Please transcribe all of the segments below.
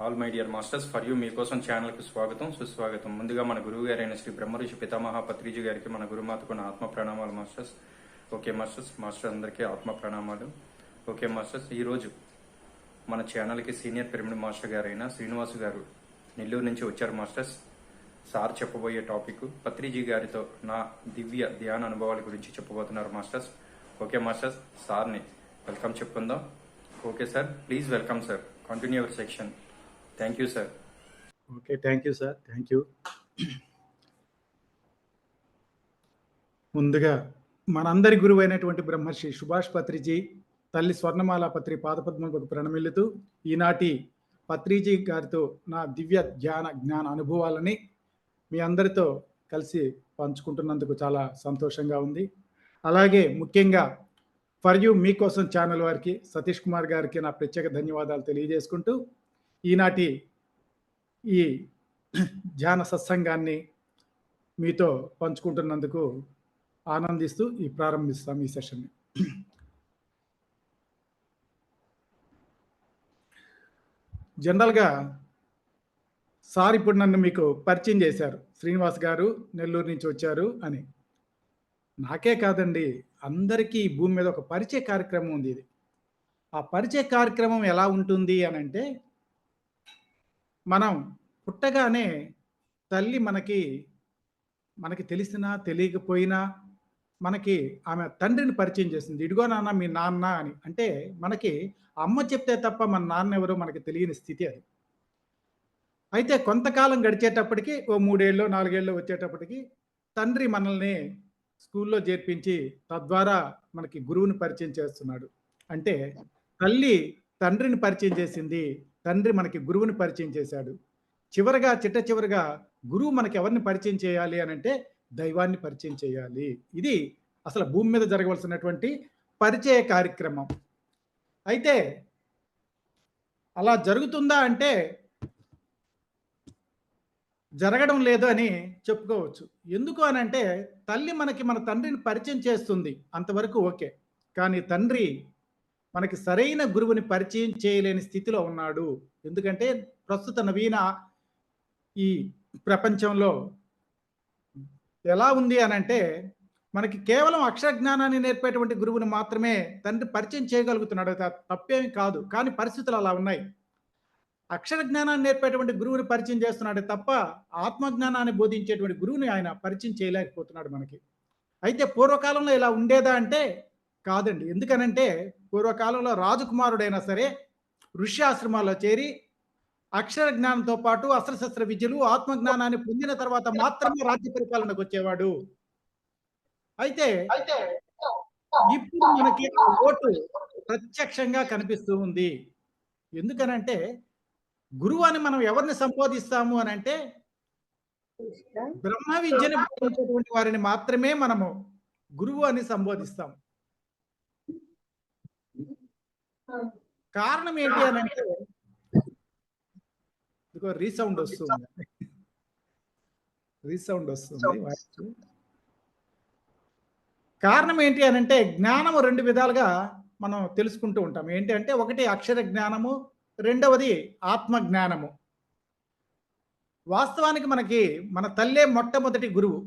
All my dear masters for you మీకోసం ఛానల్కి స్వాగతం సుస్వాగతం. ముందుగా మన గురువు గారైన శ్రీ బ్రహ్మర్షి పితామహ పత్రిజీ గారికి మన గురుమాతకు నా ఆత్మ ప్రణామాలు మాస్టర్స్. ఓకే మాస్టర్స్, మాస్టర్ అందరికీ ఆత్మ ప్రణామాలు. ఓకే మాస్టర్స్, ఈరోజు మన ఛానల్కి సీనియర్ పిరమిడ్ మాస్టర్ గారైన శ్రీనివాసు గారు నెల్లూరు నుంచి వచ్చారు మాస్టర్స్. సార్ చెప్పబోయే టాపిక్ పత్రిజీ గారితో నా దివ్య ధ్యాన అనుభవాల గురించి చెప్పబోతున్నారు మాస్టర్స్. ఓకే మాస్టర్స్, సార్ని వెల్కమ్ చెప్పుకుందాం. Okay sir, please welcome sir, continue your section. Thank you sir. Okay, thank you sir, thank you. ముందుగా మనందరి గురువు అయినటువంటి బ్రహ్మర్షి సుభాష్ పత్రిజీ తల్లి స్వర్ణమాల పత్రి పాదపద్మకు ప్రణమిల్లుతూ ఈనాటి పత్రిజీ గారితో నా దివ్య జ్ఞాన అనుభవాలని మీ అందరితో కలిసి పంచుకుంటున్నందుకు చాలా సంతోషంగా ఉంది. అలాగే ముఖ్యంగా ఫర్ యూ మీకోసం ఛానల్ వారికి సతీష్ కుమార్ గారికి నా ప్రత్యేక ధన్యవాదాలు తెలియజేసుకుంటూ ఈనాటి ఈ ధ్యాన సత్సంగాన్ని మీతో పంచుకుంటున్నందుకు ఆనందిస్తూ ప్రారంభిస్తాం ఈ సెషన్ని. జనరల్గా సార్ ఇప్పుడు నన్ను మీకు పరిచయం చేశారు, శ్రీనివాస్ గారు నెల్లూరు నుంచి వచ్చారు అని. నాకే కాదండి, అందరికీ ఈ భూమి మీద ఒక పరిచయ కార్యక్రమం ఉంది. ఇది ఆ పరిచయ కార్యక్రమం ఎలా ఉంటుంది అని అంటే, మనం పుట్టగానే తల్లి మనకి తెలిసినా తెలియకపోయినా మనకి ఆమె తండ్రిని పరిచయం చేస్తుంది. ఇదిగో నాన్న మీ నాన్న అని. అంటే మనకి అమ్మ చెప్తే తప్ప మన నాన్న ఎవరో మనకి తెలియని స్థితి అది. అయితే కొంతకాలం గడిచేటప్పటికి ఓ 3 ఏళ్ళు 4 ఏళ్ళు వచ్చేటప్పటికి తండ్రి మనల్ని స్కూల్లో చేర్పించి తద్వారా మనకి గురువుని పరిచయం చేస్తున్నాడు. అంటే తల్లి తండ్రిని పరిచయం చేసింది, తండ్రి మనకి గురువుని పరిచయం చేశాడు. చివరగా గురువు మనకి ఎవరిని పరిచయం చేయాలి అని అంటే దైవాన్ని పరిచయం చేయాలి. ఇది అసలు భూమి మీద జరగవలసినటువంటి పరిచయ కార్యక్రమం. అయితే అలా జరుగుతుందా అంటే జరగడం లేదు అని చెప్పుకోవచ్చు. ఎందుకు అని అంటే తల్లి మనకి మన తండ్రిని పరిచయం చేస్తుంది, అంతవరకు ఓకే. కానీ తండ్రి మనకి సరైన గురువుని పరిచయం చేయలేని స్థితిలో ఉన్నాడు. ఎందుకంటే ప్రస్తుత నవీన ఈ ప్రపంచంలో ఎలా ఉంది అని అంటే మనకి కేవలం అక్షర జ్ఞానాన్ని నేర్పేటువంటి గురువుని మాత్రమే తండ్రి పరిచయం చేయగలుగుతున్నాడు. తప్పేమి కాదు, కానీ పరిస్థితులు అలా ఉన్నాయి. అక్షర జ్ఞానాన్ని నేర్పేటువంటి గురువుని పరిచయం చేస్తున్నాడు తప్ప ఆత్మజ్ఞానాన్ని బోధించేటువంటి గురువుని ఆయన పరిచయం చేయలేకపోతున్నాడు మనకి. అయితే పూర్వకాలంలో ఇలా ఉండేదా అంటే కాదండి. ఎందుకనంటే పూర్వకాలంలో రాజకుమారుడైనా సరే ఋషి ఆశ్రమాల్లో చేరి అక్షర జ్ఞానంతో పాటు అస్త్రశస్త్ర విద్యలు ఆత్మజ్ఞానాన్ని పొందిన తర్వాత మాత్రమే రాజ్య పరిపాలనకు వచ్చేవాడు. అయితే ఇప్పుడు మనకి ఓటు ప్రత్యక్షంగా కనిపిస్తూ ఉంది. ఎందుకనంటే గురువు అని మనం ఎవరిని సంబోధిస్తాము అని అంటే బ్రహ్మ విద్యని బోధించేటువంటి వారిని మాత్రమే మనము గురువు అని సంబోధిస్తాం. కారణం ఏంటి అని అంటే రీసౌండ్ వస్తుంది. కారణం ఏంటి అని అంటే జ్ఞానము 2 విధాలుగా మనం తెలుసుకుంటూ ఉంటాం. ఏంటి అంటే ఒకటి అక్షర జ్ఞానము, రెండవది ఆత్మ జ్ఞానము. వాస్తవానికి మనకి మన తల్లే మొట్టమొదటి గురువు.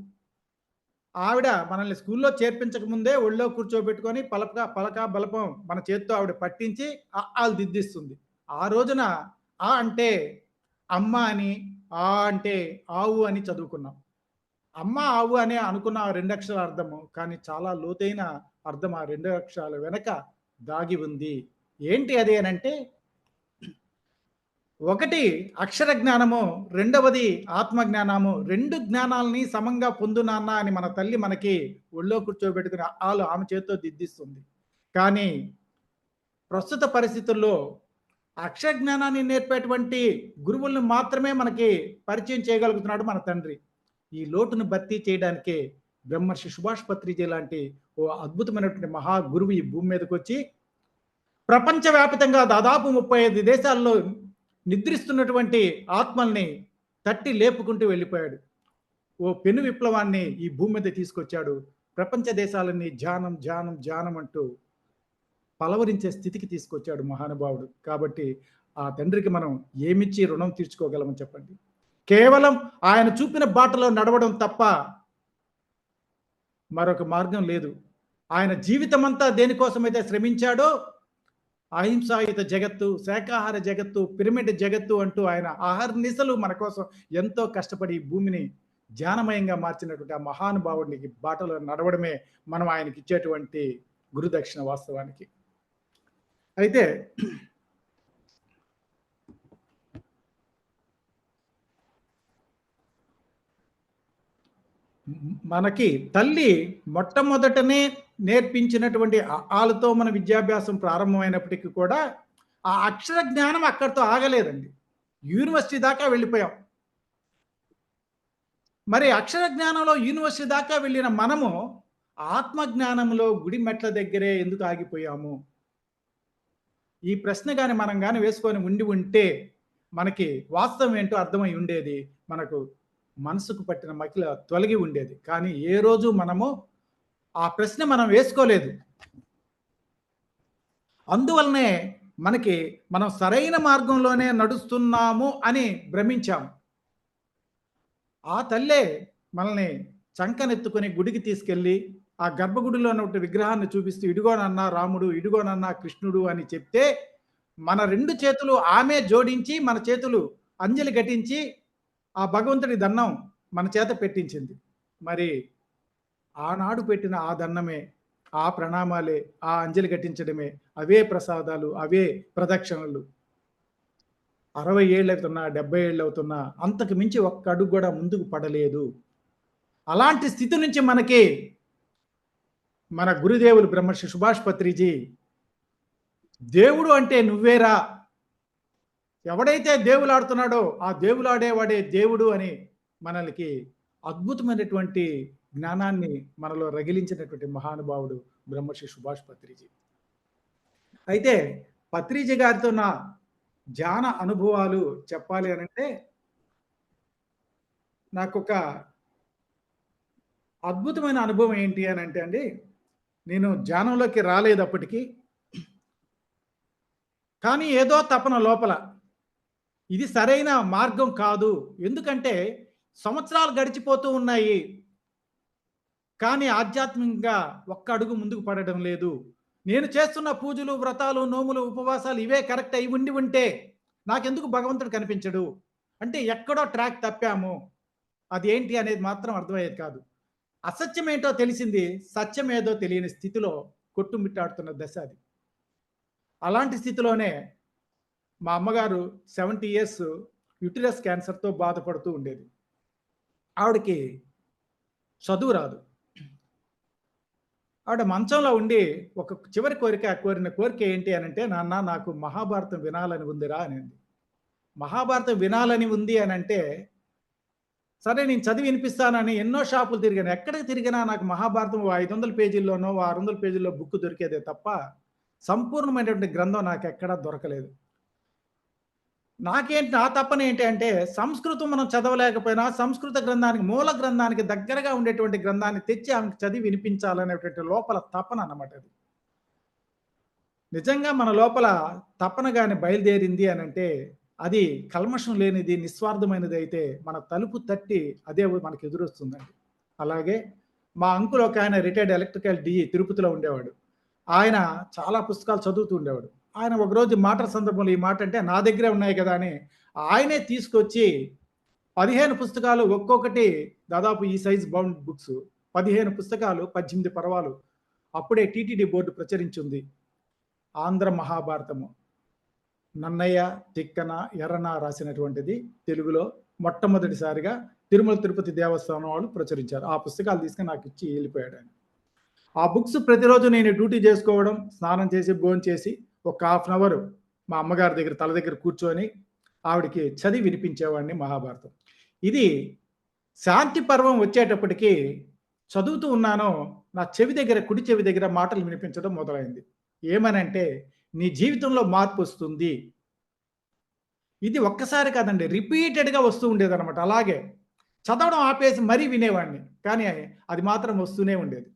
ఆవిడ మనల్ని స్కూల్లో చేర్పించక ముందే ఒళ్ళో కూర్చోబెట్టుకొని పలక బలపం మన చేత్తో ఆవిడ పట్టించి ఆలు దిద్దిస్తుంది. ఆ రోజున ఆ అంటే అమ్మ అని, ఆ అంటే ఆవు అని చదువుకున్నాం. అమ్మ ఆవు అని అనుకున్న 2 అక్షరాల అర్థము, కానీ చాలా లోతైన అర్థం ఆ 2 అక్షరాల వెనక దాగి ఉంది. ఏంటి అది అని అంటే ఒకటి అక్షర జ్ఞానము, రెండవది ఆత్మ జ్ఞానము. 2 జ్ఞానాలని సమంగా పొందు నాన్న అని మన తల్లి మనకి ఒళ్ళో కూర్చోబెట్టుకుని ఆమె చేతితో దిద్దిస్తుంది. కానీ ప్రస్తుత పరిస్థితుల్లో అక్షర జ్ఞానాన్ని నేర్పేటువంటి గురువులను మాత్రమే మనకి పరిచయం చేయగలుగుతున్నాడు మన తండ్రి. ఈ లోటును భర్తీ చేయడానికే బ్రహ్మర్షి సుభాష్ పత్రిజీ లాంటి ఓ అద్భుతమైనటువంటి మహా గురువు ఈ భూమి మీదకి వచ్చి ప్రపంచవ్యాప్తంగా దాదాపు 35 దేశాల్లో నిద్రిస్తున్నటువంటి ఆత్మల్ని తట్టి లేపుకుంటూ వెళ్ళిపోయాడు. ఓ పెను విప్లవాన్ని ఈ భూమి మీద తీసుకొచ్చాడు. ప్రపంచ దేశాలన్నీ ధ్యానం ధ్యానం ధ్యానం అంటూ పలవరించే స్థితికి తీసుకొచ్చాడు మహానుభావుడు. కాబట్టి ఆ తండ్రికి మనం ఏమిచ్చి రుణం తీర్చుకోగలమని చెప్పండి? కేవలం ఆయన చూపిన బాటలో నడవడం తప్ప మరొక మార్గం లేదు. ఆయన జీవితమంతా దేనికోసమైతే శ్రమించాడో, అహింసాయుత జగత్తు, శాకాహార జగత్తు, పిరమిడ్ జగత్తు అంటూ ఆయన అహర్నిశలు మన కోసం ఎంతో కష్టపడి ఈ భూమిని ధ్యానమయంగా మార్చినటువంటి ఆ మహానుభావుడికి బాటలో నడవడమే మనం ఆయనకిచ్చేటువంటి గురుదక్షిణ వాస్తవానికి. అయితే మనకి తల్లి మొట్టమొదటనే నేర్పించినటువంటి ఆలతో మన విద్యాభ్యాసం ప్రారంభమైనప్పటికీ కూడా ఆ అక్షర జ్ఞానం అక్కడితో ఆగలేదండి. యూనివర్సిటీ దాకా వెళ్ళిపోయాం. మరి అక్షర జ్ఞానంలో యూనివర్సిటీ దాకా వెళ్ళిన మనము ఆత్మ జ్ఞానంలో గుడి మెట్ల దగ్గరే ఎందుకు ఆగిపోయాము? ఈ ప్రశ్న గాని మనం గాని వేసుకొని ఉండి ఉంటే మనకి వాస్తవం ఏంటో అర్థమై ఉండేది. మనకు మనసుకు పట్టిన మకిల తొలగి ఉండేది. కానీ ఏ రోజు మనము ఆ ప్రశ్న మనం వేసుకోలేదు. అందువలనే మనకి మనం సరైన మార్గంలోనే నడుస్తున్నాము అని భ్రమించాము. ఆ తల్లే మనల్ని చంకనెత్తుకొని గుడికి తీసుకెళ్ళి ఆ గర్భగుడిలో ఉన్న విగ్రహాన్ని చూపిస్తూ ఇడుగోనన్నా రాముడు, ఇడుగోనన్నా కృష్ణుడు అని చెప్తే మన 2 చేతులు ఆమె జోడించి మన చేతులు అంజలి ఘటించి ఆ భగవంతుడి దన్నం మన చేత పెట్టించింది. మరి ఆనాడు పెట్టిన ఆ దన్నమే, ఆ ప్రణామాలే, ఆ అంజలి ఘటించడమే, అవే ప్రసాదాలు, అవే ప్రదక్షిణలు 60 ఏళ్ళవుతున్నా, 70 ఏళ్ళవుతున్నా అంతకు మించి ఒక్క అడుగు కూడా ముందుకు పడలేదు. అలాంటి స్థితి నుంచి మనకి మన గురుదేవులు బ్రహ్మర్షి సుభాష్ పత్రిజీ దేవుడు అంటే నువ్వేరా, ఎవడైతే దేవులాడుతున్నాడో ఆ దేవులాడేవాడే దేవుడు అని మనకి అద్భుతమైనటువంటి జ్ఞానాన్ని మనలో రగిలించినటువంటి మహానుభావుడు బ్రహ్మర్షి సుభాష్ పత్రిజీ. అయితే పత్రిజీ గారితో నా ధ్యాన అనుభవాలు చెప్పాలి అనంటే నాకొక అద్భుతమైన అనుభవం ఏంటి అని అంటే అండి, నేను ధ్యానంలోకి రాలేదు అప్పటికి. కానీ ఏదో తపన లోపల ఇది సరైన మార్గం కాదు. ఎందుకంటే సంవత్సరాలు గడిచిపోతూ ఉన్నాయి. కానీ ఆధ్యాత్మికంగా ఒక్క అడుగు ముందుకు పడడం లేదు. నేను చేస్తున్న పూజలు, వ్రతాలు, నోములు, ఉపవాసాలు ఇవే కరెక్ట్ అయి ఉంటే నాకెందుకు భగవంతుడు కనిపించడు? అంటే ఎక్కడో ట్రాక్ తప్పాము. అదేంటి అనేది మాత్రం అర్థమయ్యేది కాదు. అసత్యం ఏంటో తెలిసింది, సత్యం ఏదో తెలియని స్థితిలో కొట్టుమిట్టాడుతున్న దశ అది. అలాంటి స్థితిలోనే మా అమ్మగారు 70 ఇయర్స్ యుటిరస్ క్యాన్సర్‌తో బాధపడుతూ ఉండేది. ఆవిడకి చదువు రాదు. ఆవిడ మంచంలో ఉండి ఒక చివరి కోరిన కోరిక ఏంటి అనంటే, "నాన్న నాకు మహాభారతం వినాలని ఉందిరా" అనింది. మహాభారతం వినాలని ఉంది అనంటే, సరే నేను చదివి వినిపిస్తానని ఎన్నో షాపులు తిరిగాను. ఎక్కడికి తిరిగినా నాకు మహాభారతం 500 పేజీల్లోనో, 600 పేజీల్లో బుక్ దొరికేదే తప్ప, సంపూర్ణమైనటువంటి గ్రంథం నాకెక్కడా దొరకలేదు. నా తపన ఏంటి అంటే, సంస్కృతం మనం చదవలేకపోయినా, సంస్కృత గ్రంథానికి, మూల గ్రంథానికి దగ్గరగా ఉండేటువంటి గ్రంథాన్ని తెచ్చి ఆమెకు చదివి వినిపించాలనేటువంటి లోపల తపన అన్నమాట అది. నిజంగా మన లోపల తపన గాని బయలుదేరింది అనంటే, అది కల్మషం లేనిది, నిస్వార్థమైనది అయితే మన తలుపు తట్టి అదే మనకు ఎదురొస్తుందండి. అలాగే మా అంకుల్ ఒకాయన రిటైర్డ్ ఎలక్ట్రికల్ డిఈ తిరుపతిలో ఉండేవాడు. ఆయన చాలా పుస్తకాలు చదువుతూ ఉండేవాడు. ఆయన ఒకరోజు మాటల సందర్భంలో ఈ మాట అంటే, నా దగ్గరే ఉన్నాయి కదా అని ఆయనే తీసుకొచ్చి 15 పుస్తకాలు, ఒక్కొక్కటి దాదాపు ఈ సైజ్ బౌండ్ బుక్స్ 15 పుస్తకాలు, 18 పర్వాలు అప్పుడే టీటీడీ బోర్డు ప్రచురించింది. ఆంధ్ర మహాభారతము నన్నయ్య, తిక్కన, ఎర్రన రాసినటువంటిది తెలుగులో మొట్టమొదటిసారిగా తిరుమల తిరుపతి దేవస్థానం వాళ్ళు ప్రచురించారు. ఆ పుస్తకాలు తీసుకొని నాకు ఇచ్చి వెళ్ళిపోయాడు ఆయన. ఆ బుక్స్ ప్రతిరోజు నేను డ్యూటీ చేసుకోవడం, స్నానం చేసి, భోంచేసి ఒక హాఫ్ అన్ అవర్ మా అమ్మగారి దగ్గర తల దగ్గర కూర్చొని ఆవిడకి చదివి వినిపించేవాడిని మహాభారతం. ఇది శాంతి పర్వం వచ్చేటప్పటికి చదువుతూ ఉన్నానో, నా చెవి దగ్గర, కుడి చెవి దగ్గర మాటలు వినిపించడం మొదలైంది. ఏమనంటే, నీ జీవితంలో మార్పు వస్తుంది. ఇది ఒక్కసారి కాదండి, రిపీటెడ్‌గా వస్తూ ఉండేదన్నమాట. అలాగే చదవడం ఆపేసి మరీ వినేవాడిని. కానీ అది మాత్రం వస్తూనే ఉండేది.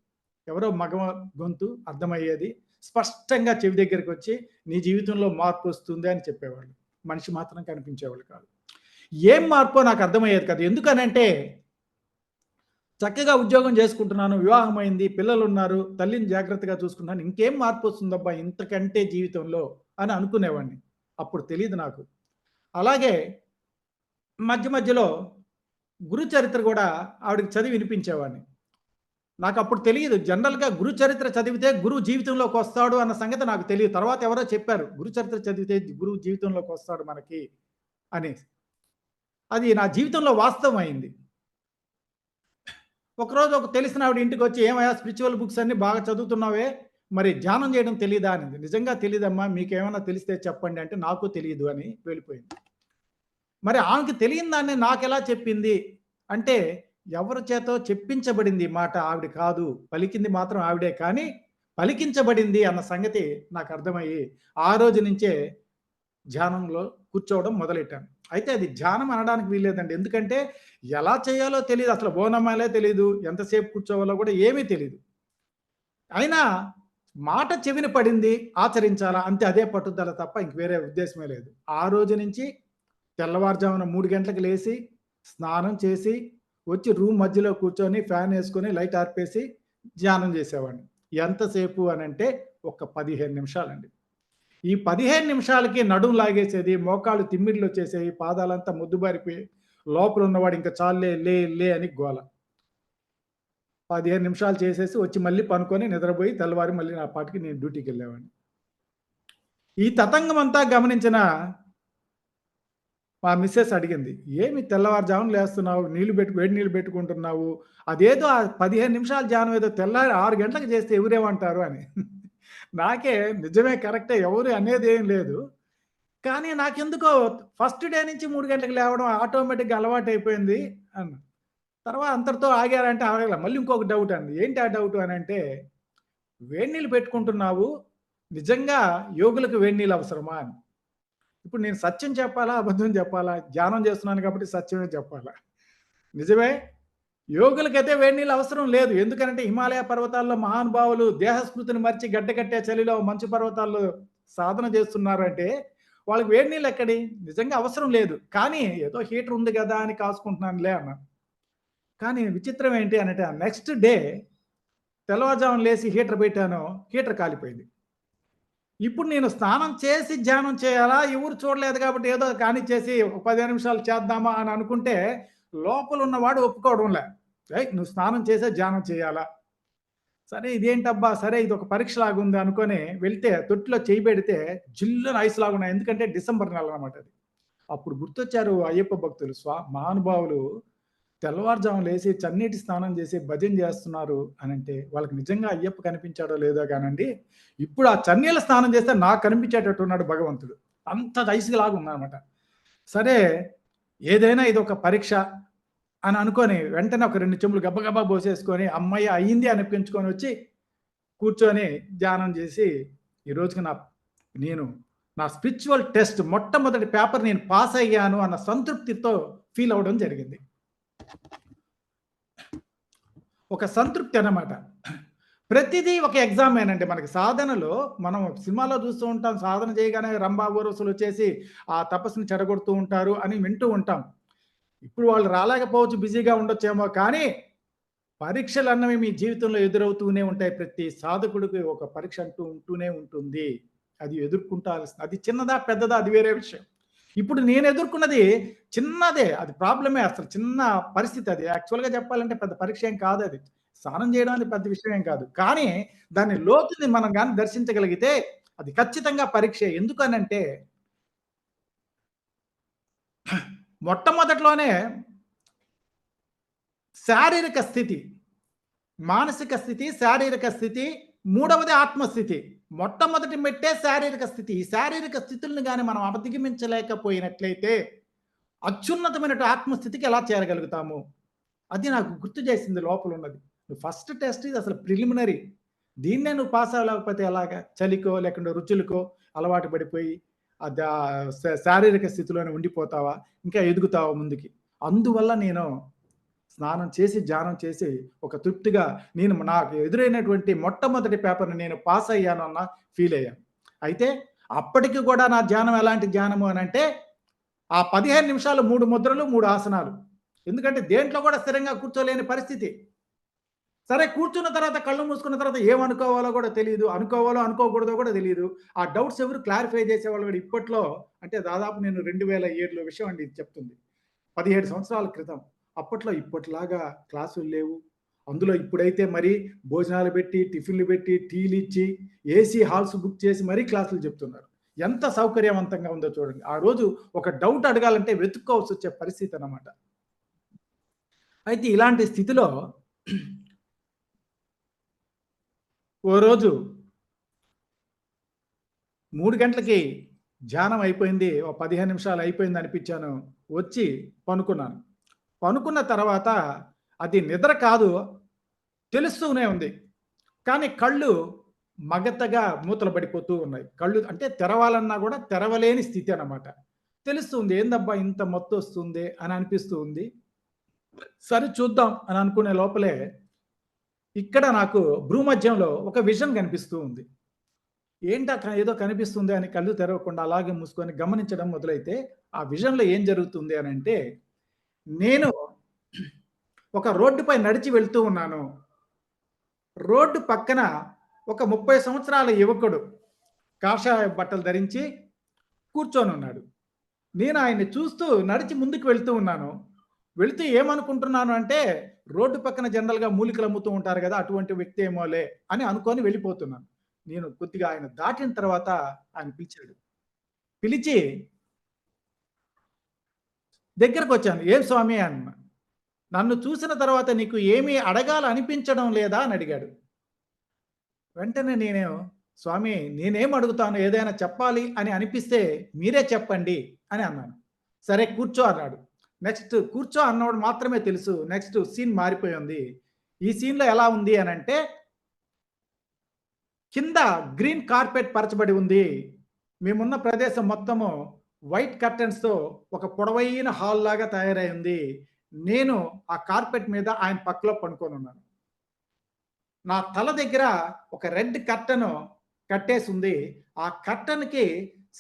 ఎవరో మగ గొంతు అర్థమయ్యేది. స్పష్టంగా చెవి దగ్గరకొచ్చి, నీ జీవితంలో మార్పు వస్తుంది అని చెప్పేవాళ్ళు. మనిషి మాత్రం కనిపించేవాళ్ళు కాదు. ఏం మార్పో నాకు అర్థమయ్యేది కాదు. ఎందుకనంటే చక్కగా ఉద్యోగం చేసుకుంటున్నాను, వివాహమైంది, పిల్లలున్నారు, తల్లిని జాగ్రత్తగా చూసుకుంటున్నాను. ఇంకేం మార్పొస్తుందబ్బా ఇంతకంటే జీవితంలో అని అనుకునేవాడిని. అప్పుడు తెలీదు నాకు. అలాగే మధ్య మధ్యలో గురు చరిత్ర గూడా ఆవిడకి చదివి వినిపించేవాడిని. నాకప్పుడు తెలీదు. జనరల్‌గా గురు చరిత్ర చదివితే గురువు జీవితంలోకొస్తాడు అన్న సంగతి నాకు తెలీదు. తర్వాత ఎవరో చెప్పారు. గురు చరిత్ర చదివితే గురువు జీవితంలోకొస్తాడు మనకి అనేసి. అది నా జీవితంలో వాస్తవం అయింది. ఒకరోజు ఒక తెలిసిన ఆవిడ ఇంటికొచ్చి, "ఏమయ్యా స్పిరిచ్యువల్ బుక్స్ అన్నీ బాగా చదువుతున్నావే, మరి ధ్యానం చేయడం తెలీదా?" అనింది. "నిజంగా తెలీదమ్మా. మీకేమన్నా తెలిస్తే చెప్పండి" అంటే, "నాకు తెలీదు" అని వెళ్ళిపోయింది. మరి ఆమెకి తెలియని దాన్ని నాకెలా చెప్పింది అంటే, ఎవరి చేతో చెప్పించబడింది ఈ మాట ఆవిడ కాదు. పలికింది మాత్రం ఆవిడే కానీ, పలికించబడింది అన్న సంగతి నాకర్థమయ్యి, ఆ రోజు నుంచే ధ్యానంలో కూర్చోవడం మొదలెట్టాను. అయితే అది ధ్యానం అనడానికి వీల్లేదండి. ఎందుకంటే, ఎలా చేయాలో తెలీదు. అసలు ఓనమాలే తెలీదు. ఎంతసేపు కూర్చోవాలో కూడా ఏమీ తెలీదు. అయినా మాట చెవిన పడింది, ఆచరించాలా అంతే. అదే పట్టుదల తప్ప ఇంక వేరే ఉద్దేశ్యమే లేదు. ఆ రోజు నుంచి తెల్లవారుజామున 3 గంటలకు లేసి, స్నానం చేసి, వచ్చి రూమ్ మధ్యలో కూర్చొని ఫ్యానేసుకొని, లైట్ ఆర్పేసి ధ్యానం చేసేవాడిని. ఎంతసేపు అనంటే ఒక 15 నిమిషాలండి. ఈ 15 నిమిషాలకి నడుము లాగేసేది, మోకాళ్ళు తిమ్మిర్లొచ్చేసేయి, పాదాలంతా మొద్దుబారిపోయి, లోపల ఉన్నవాడు ఇంక చాలులే లే లే అని గోల. 15 నిమిషాలు చేసేసి వచ్చి మళ్ళీ పనుకొని నిద్రపోయి తెల్లవారి మళ్ళీ నా పాటికి నేను డ్యూటీకెళ్ళేవాడిని. ఈ తతంగమంతా గమనించిన మా మిసెస్ అడిగింది. "ఏమి తెల్లవారుజామున లేస్తున్నావు, వేడి నీళ్ళు పెట్టుకుంటున్నావు. అదేదో ఆ 15 నిమిషాల ధ్యానం ఏదో తెల్లారి 6 గంటలకు చేస్తే ఎవరేమంటారు" అని. నాకే నిజమే కరెక్టే. ఎవరు అనేదేం లేదు. కానీ నాకెందుకో ఫస్ట్ డే నుంచి 3 గంటలకు లేవడం ఆటోమేటిక్‌గా అలవాటయిపోయింది అన్నా. తర్వాత అంతటితో ఆగారంటే ఆగల. మళ్ళీ ఇంకొక డౌట్ అండి. ఏంటి ఆ డౌటు అనంటే, వేడి నీళ్ళు పెట్టుకుంటున్నావు. నిజంగా యోగులకు వేడి నీళ్ళు అవసరమా అని. ఇప్పుడు నేను సత్యం చెప్పాలా? అబద్ధం చెప్పాలా? ధ్యానం చేస్తున్నాను కాబట్టి సత్యమే చెప్పాలా? నిజమే. యోగులకైతే వేడి నీళ్ళు అవసరం లేదు. ఎందుకనంటే హిమాలయ పర్వతాల్లో మహానుభావులు దేహస్మృతిని మరిచి గడ్డకట్టే చలిలో మంచు పర్వతాల్లో సాధన చేస్తున్నారంటే, వాళ్ళకి వేడి నీళ్ళు ఎక్కడి? నిజంగా అవసరం లేదు. కానీ ఏదో హీటర్ ఉంది గదా! అని కాసుకుంటున్నానులే అన్నాను. కానీ విచిత్రం ఏంటి అనంటే, ఆ నెక్స్ట్ డే తెల్లవారుజామున లేసి హీటర్ పెట్టాను. హీటర్ కాలిపోయింది. ఇప్పుడు నేను స్నానం చేసి ధ్యానం చేయాలా? ఎవరు చూడలేదు కాబట్టి ఏదో కానిచ్చేసి ఒక 15 నిమిషాలు చేద్దామా అని అనుకుంటే, లోపలున్నవాడు ఒప్పుకోవడంలే. "ఏయ్! నువ్వు స్నానం చేసే ధ్యానం చేయాలా?" సరే ఇదేంటబ్బా! సరే ఇదొక పరీక్షలాగుంది అనుకోని వెళ్తే తొట్టిలో చెయ్యి పెడితే జిల్లున ఐస్‌లాగున్నాయి. ఎందుకంటే డిసెంబర్ నెలనమాట అది. అప్పుడు గుర్తొచ్చారు అయ్యప్ప భక్తులు. మహానుభావులు తెల్లవారుజామున లేసి చన్నీటి స్నానం చేసి భజన చేస్తున్నారు అనంటే, వాళ్ళకి నిజంగా అయ్యప్ప కనిపించాడో లేదో గానండి, ఇప్పుడు ఆ చన్నీళ్ళ స్నానం చేస్తే నాకు కనిపించేటట్టు ఉన్నాడు భగవంతుడు. అంత ఐస్‌లాగా ఉందనమాట. సరే ఏదైనా ఇదొక పరీక్ష అని అనుకోని వెంటనే ఒక 2 చెంబులు గబగబా పోసేసుకొని, హమ్మయ్య! అయింది అనిపించుకొని వచ్చి కూర్చొని ధ్యానం చేసి, ఈ రోజుకి నేను నా స్పిరిచ్యువల్ టెస్ట్ మొట్టమొదటి పేపర్ నేను పాస్ అయ్యాను అన్న సంతృప్తితో ఫీల్ అవ్వడం జరిగింది. ఒక సంతృప్తి అన్నమాట. ప్రతిదీ ఒక ఎగ్జామేనండి మనకి. సాధనలో మనం సినిమాలో చూస్తూ ఉంటాం. సాధన చేయగానే రంభా, ఊర్వశులొచ్చేసి ఆ తపస్సుని చెడగొడుతూ ఉంటారు అని వింటూ ఉంటాం. ఇప్పుడు వాళ్ళు రాలేకపోవచ్చు, బిజీగా ఉండొచ్చేమో కానీ, పరీక్షలన్నవి మీ జీవితంలో ఎదురవుతూనే ఉంటాయి. ప్రతి సాధకుడికి ఒక పరీక్ష అంటూ ఉంటూనే ఉంటుంది. అది ఎదుర్కుంటాల్సిన అది చిన్నదా, పెద్దదా అది వేరే విషయం. ఇప్పుడు నేను ఎదుర్కొన్నది చిన్నదే. అది ప్రాబ్లమే అసలు చిన్న పరిస్థితి అది. యాక్చువల్‌గా చెప్పాలంటే పెద్ద పరీక్ష ఏం కాదది. స్నానం చేయడం అనేది పెద్ద విషయం ఏం కాదు. కానీ దాని లోతుని మనం గాని దర్శించగలిగితే అది ఖచ్చితంగా పరీక్షే. ఎందుకనంటే మొట్టమొదట్లోనే శారీరక స్థితి, మానసిక స్థితి, శారీరక స్థితి, మూడవది ఆత్మస్థితి. మొట్టమొదటి మెట్టే శారీరక స్థితి. ఈ శారీరక స్థితులను గాని మనం అధిగమించలేకపోయినట్లయితే అత్యున్నతమైన ఆత్మస్థితికి ఎలా చేరగలుగుతాము? అది నాకు గుర్తు చేసింది లోపలున్నది. ఫస్ట్ టెస్ట్ ఇది అసలు ప్రిలిమినరీ. దీన్నే నువ్వు పాస్ అవ్వలేకపోతే ఎలాగా? చలికో, లేకుంటే రుచులకో అలవాటు పడిపోయి అదా శారీరక స్థితిలోనే ఉండిపోతావా? ఇంకా ఎదుగుతావా ముందుకి? అందువల్ల నేను స్నానం చేసి, ధ్యానం చేసి ఒక తృప్తిగా నాకు ఎదురైనటువంటి మొట్టమొదటి పేపర్‌ని నేను పాస్ అయ్యాను అన్న ఫీల్ అయ్యాను. అయితే అప్పటికి కూడా నా ధ్యానం ఎలాంటి ధ్యానము అనంటే, ఆ 15 నిమిషాలు 3 ముద్రలు, 3 ఆసనాలు. ఎందుకంటే దేంట్లో కూడా స్థిరంగా కూర్చోలేని పరిస్థితి. సరే కూర్చున్న తర్వాత కళ్ళు మూసుకున్న తర్వాత ఏమనుకోవాలో కూడా తెలీదు. అనుకోవాలో, అనుకోకూడదో కూడా తెలీదు. ఆ డౌట్స్ ఎవరు క్లారిఫై చేసేవాళ్ళు కూడా ఇప్పట్లో అంటే దాదాపు నేను 2007లో విషయం అండి ఇది చెప్తుంది. 17 సంవత్సరాల క్రితం. అప్పట్లో ఇప్పటిలాగా క్లాసులు లేవు. అందులో ఇప్పుడైతే మరి భోజనాలు పెట్టి, టిఫిన్‌లు పెట్టి, టీలిచ్చి, ఏసీ హాల్స్ బుక్ చేసి మరీ క్లాసులు చెప్తున్నారు. ఎంత సౌకర్యవంతంగా ఉందో చూడండి. ఆ రోజు ఒక డౌట్ అడగాలంటే వెతుక్కోవాల్సొచ్చే పరిస్థితి అన్నమాట. అయితే ఇలాంటి స్థితిలో ఓ రోజు 3 గంటలకి ధ్యానం అయిపోయింది. ఓ 15 నిమిషాలు అయిపోయింది అనిపించాను. వచ్చి పనుకున్నాను. పనుకున్న తర్వాత అది నిద్ర కాదు తెలుస్తూనే ఉంది. కానీ కళ్ళు మగతగా మూతలు పడిపోతూ ఉన్నాయి. కళ్ళు అంటే తెరవాలన్నా కూడా తెరవలేని స్థితి అన్నమాట. తెలుస్తుంది. ఏందబ్బా ఇంత మత్తొస్తుంది అని అనిపిస్తూ ఉంది. సరే చూద్దాం అని అనుకునే లోపలే ఇక్కడ నాకు భ్రూమధ్యంలో ఒక విజన్ కనిపిస్తూ ఉంది. ఏదో కనిపిస్తుంది అని కళ్ళు తెరవకుండా అలాగే మూసుకొని గమనించడం మొదలైతే, ఆ విజన్‌లో ఏం జరుగుతుంది అనంటే, నేను ఒక రోడ్డుపై నడిచి వెళ్తూ ఉన్నాను. రోడ్డు పక్కన ఒక 30 సంవత్సరాల యువకుడు కాషాయ బట్టలు ధరించి కూర్చొనున్నాడు. నేను ఆయన్ని చూస్తూ నడిచి ముందుకు వెళ్తూ ఉన్నాను. వెళుతూ ఏమనుకుంటున్నాను అంటే, రోడ్డు పక్కన జనరల్‌గా మూలికలు అమ్ముతూ ఉంటారు గదా! అటువంటి వ్యక్తి ఏమోలే అని అనుకోని వెళ్ళిపోతున్నాను. నేను కొద్దిగా ఆయన దాటిన తర్వాత ఆయన పిలిచాడు. పిలిచి దగ్గరకొచ్చాను. "ఏం స్వామి" అన్నా. నన్ను చూసిన తర్వాత నీకు ఏమీ అడగాలనిపించడం లేదా అని అడిగాడు. వెంటనే నేను స్వామి నేనేం అడుగుతాను ఏదైనా చెప్పాలి అని అనిపిస్తే మీరే చెప్పండి అని అన్నాను. సరే కూర్చో అన్నాడు. నెక్స్ట్ కూర్చో అన్నోడు మాత్రమే తెలుసు. నెక్స్ట్ సీన్ మారిపోయింది. ఈ సీన్‌లో ఎలా ఉంది అనంటే కింద గ్రీన్ కార్పెట్ పరచబడి ఉంది. మేమున్న ప్రదేశం మొత్తము వైట్ కర్టెన్స్‌తో ఒక పొడవైన హాల్ లాగా తయారై ఉంది. నేను ఆ కార్పెట్ మీద ఆయన పక్కలో పడుకొనున్నాను. నా తల దగ్గర ఒక రెడ్ కర్టెను కట్టేసుంది. ఆ కర్టెన్‌కి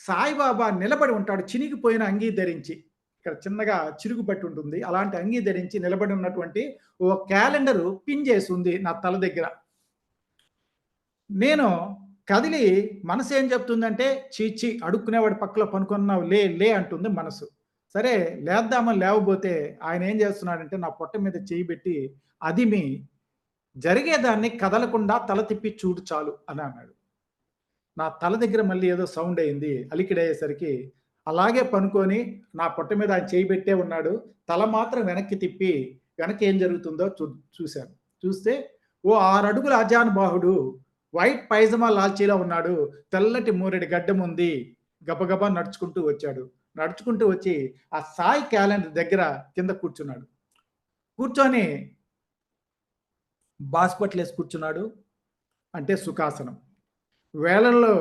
సాయిబాబా నిలబడి ఉంటాడు. చినిగిపోయిన అంగీ ధరించి. ఇక్కడ చిన్నగా చిరుగు పట్టి ఉంటుంది. అలాంటి అంగీ ధరించి నిలబడి ఉన్నటువంటి ఓ క్యాలెండరు పిన్ చేసుంది నా తల దగ్గర. నేను కదిలి మనసేం చెప్తుందంటే, "ఛీ! ఛీ! అడుక్కునేవాడి పక్కలో పనుకున్నావు లే, లే" అంటుంది మనసు. సరే లేద్దామని లేవబోతే ఆయనేం చేస్తున్నాడంటే, నా పొట్ట మీద చెయ్యి బెట్టి అదిమి జరిగేదాన్ని కదలకుండా తల తిప్పి చూడు చాలు అని అన్నాడు. నా తల దగ్గర మళ్ళీ ఏదో సౌండ్ అయింది. అలికిడయ్యేసరికి అలాగే పనుకొని నా పొట్ట మీద ఆయన చేయి పెట్టే ఉన్నాడు. తల మాత్రం వెనక్కి తిప్పి వెనక ఏం జరుగుతుందో చూశాను. చూస్తే ఓ 6 అడుగుల ఆజానుబాహుడు వైట్ పైజమా లాల్చీలో ఉన్నాడు. తెల్లటి మూరెడు గడ్డం ఉంది. గబగబా నడుచుకుంటూ వచ్చాడు. నడుచుకుంటూ వచ్చి ఆ సాయి క్యాలెండర్ దగ్గర కింద కూర్చున్నాడు. కూర్చొని బాస్పట్లేసి కూర్చున్నాడు. అంటే సుఖాసనం. వేలల్లో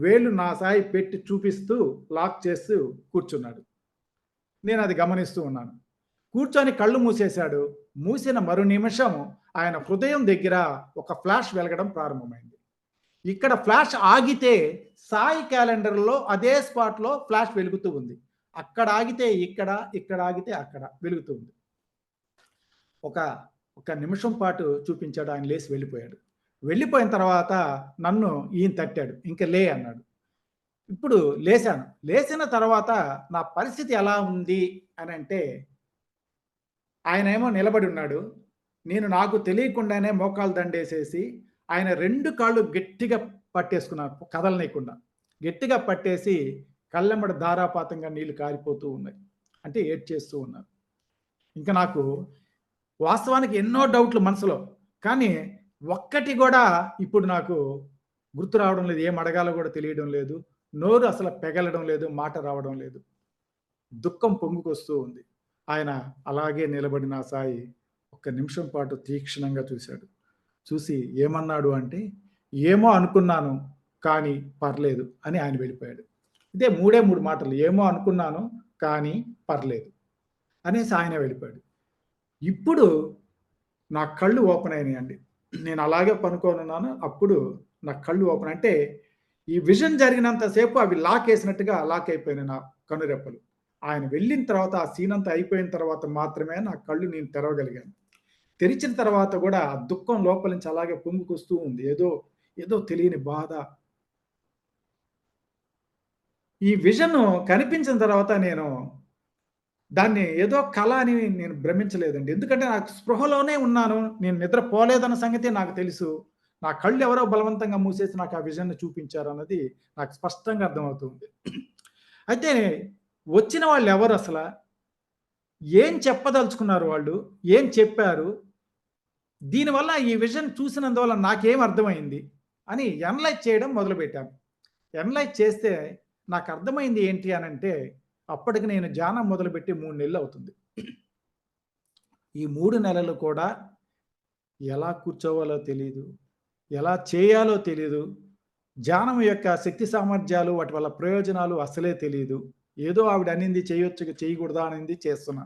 వేలు నా సాయి పెట్టి చూపిస్తూ లాక్ చేస్తూ కూర్చున్నాడు. నేను అది గమనిస్తూ ఉన్నాను. కూర్చొని కళ్ళు మూసేశాడు. మూసిన మరు నిమిషం ఆయన హృదయం దగ్గర ఒక ఫ్లాష్ వెలగడం ప్రారంభమైంది. ఇక్కడ ఫ్లాష్ ఆగితే సాయి క్యాలెండర్‌లో అదే స్పాట్‌లో ఫ్లాష్ వెలుగుతూ ఉంది. అక్కడ ఆగితే ఇక్కడ, ఇక్కడ ఆగితే అక్కడ వెలుగుతూ ఉంది. ఒక నిమిషం పాటు చూపించాడు. ఆయన లేసి వెళ్ళిపోయాడు. వెళ్ళిపోయిన తర్వాత నన్ను ఈయన తట్టాడు. "ఇంక లే" అన్నాడు. ఇప్పుడు లేసాను. లేసిన తర్వాత నా పరిస్థితి ఎలా ఉంది అనంటే, ఆయనేమో నిలబడి ఉన్నాడు. నేను నాకు తెలియకుండానే మోకాలు దండేసేసి, ఆయన 2 కాళ్ళు గట్టిగా పట్టేసుకున్నాను కదలనీయకుండా. గట్టిగా పట్టేసి కళ్ళెంబట ధారాపాతంగా నీళ్లు కారిపోతూ ఉన్నాయి. అంటే ఏడ్చేస్తూ ఉన్నారు. ఇంక నాకు వాస్తవానికి ఎన్నో డౌట్లు మనసులో. కానీ ఒక్కటి గూడా ఇప్పుడు నాకు గుర్తు రావడం లేదు. ఏం అడగాలో గూడా తెలియడం లేదు. నోరు అసలు పెగలడం లేదు. మాట రావడం లేదు. దుఃఖం పొంగుకొస్తూ ఉంది. ఆయన అలాగే నిలబడి నా సాయి ఒక్క నిమిషం పాటు తీక్షణంగా చూశాడు. చూసి ఏమన్నాడు అంటే, "ఏమో అనుకున్నాను. కానీ పర్లేదు" అని ఆయన వెళ్ళిపోయాడు. ఇదే 3 మాటలు. "ఏమో అనుకున్నాను. కానీ పర్లేదు" అనేసి ఆయనే వెళ్ళిపోయాడు. ఇప్పుడు నా కళ్ళు ఓపెన్ అయినాయండి. నేను అలాగే పనుకోనున్నాను. అప్పుడు నా కళ్ళు ఓపెన్ అంటే ఈ విజన్ జరిగినంత సేపు అవి లాకేసినట్టుగా లాక్ అయిపోయినాయి నా కనురెప్పలు. ఆయన వెళ్ళిన తర్వాత ఆ సీన్ అంతా అయిపోయిన తర్వాత మాత్రమే నా కళ్ళు నేను తెరవగలిగాను. తెరిచిన తర్వాత గూడా ఆ దుఃఖం లోపల నుంచి అలాగే పొంగుకొస్తూ ఉంది. ఏదో తెలియని బాధ. ఈ విజన్ కనిపించిన తర్వాత నేను దాన్ని ఏదో కల అని నేను భ్రమించలేదండి. ఎందుకంటే నాకు స్పృహలోనే ఉన్నాను. నేను నిద్రపోలేదన్న సంగతి నాకు తెలుసు. నా కళ్ళు ఎవరో బలవంతంగా మూసేసి నాకు ఆ విజన్‌ని చూపించారన్నది నాకు స్పష్టంగా అర్థమవుతుంది. అయితే వచ్చిన వాళ్ళెవరసల? ఏం చెప్పదలుచుకున్నారు వాళ్ళు? ఏం చెప్పారు? దీనివల్ల ఈ విజన్ చూసినందువల్ల నాకేం అర్థమైంది? అని అనలైజ్ చేయడం మొదలుపెట్టాను. అనలైజ్ చేస్తే నాకు అర్థమైంది ఏంటి అనంటే, అప్పటికి నేను ధ్యానం మొదలుపెట్టి 3 నెలలవుతుంది. ఈ 3 నెలలు కూడా ఎలా కూర్చోవాలో తెలీదు. ఎలా చేయాలో తెలీదు. ధ్యానం యొక్క శక్తి సామర్థ్యాలు, వాటి వల్ల ప్రయోజనాలు అస్సలే తెలీదు. ఏదో ఆవిడ అనింది చేయొచ్చు, చేయకూడదా అనింది చేస్తున్నా.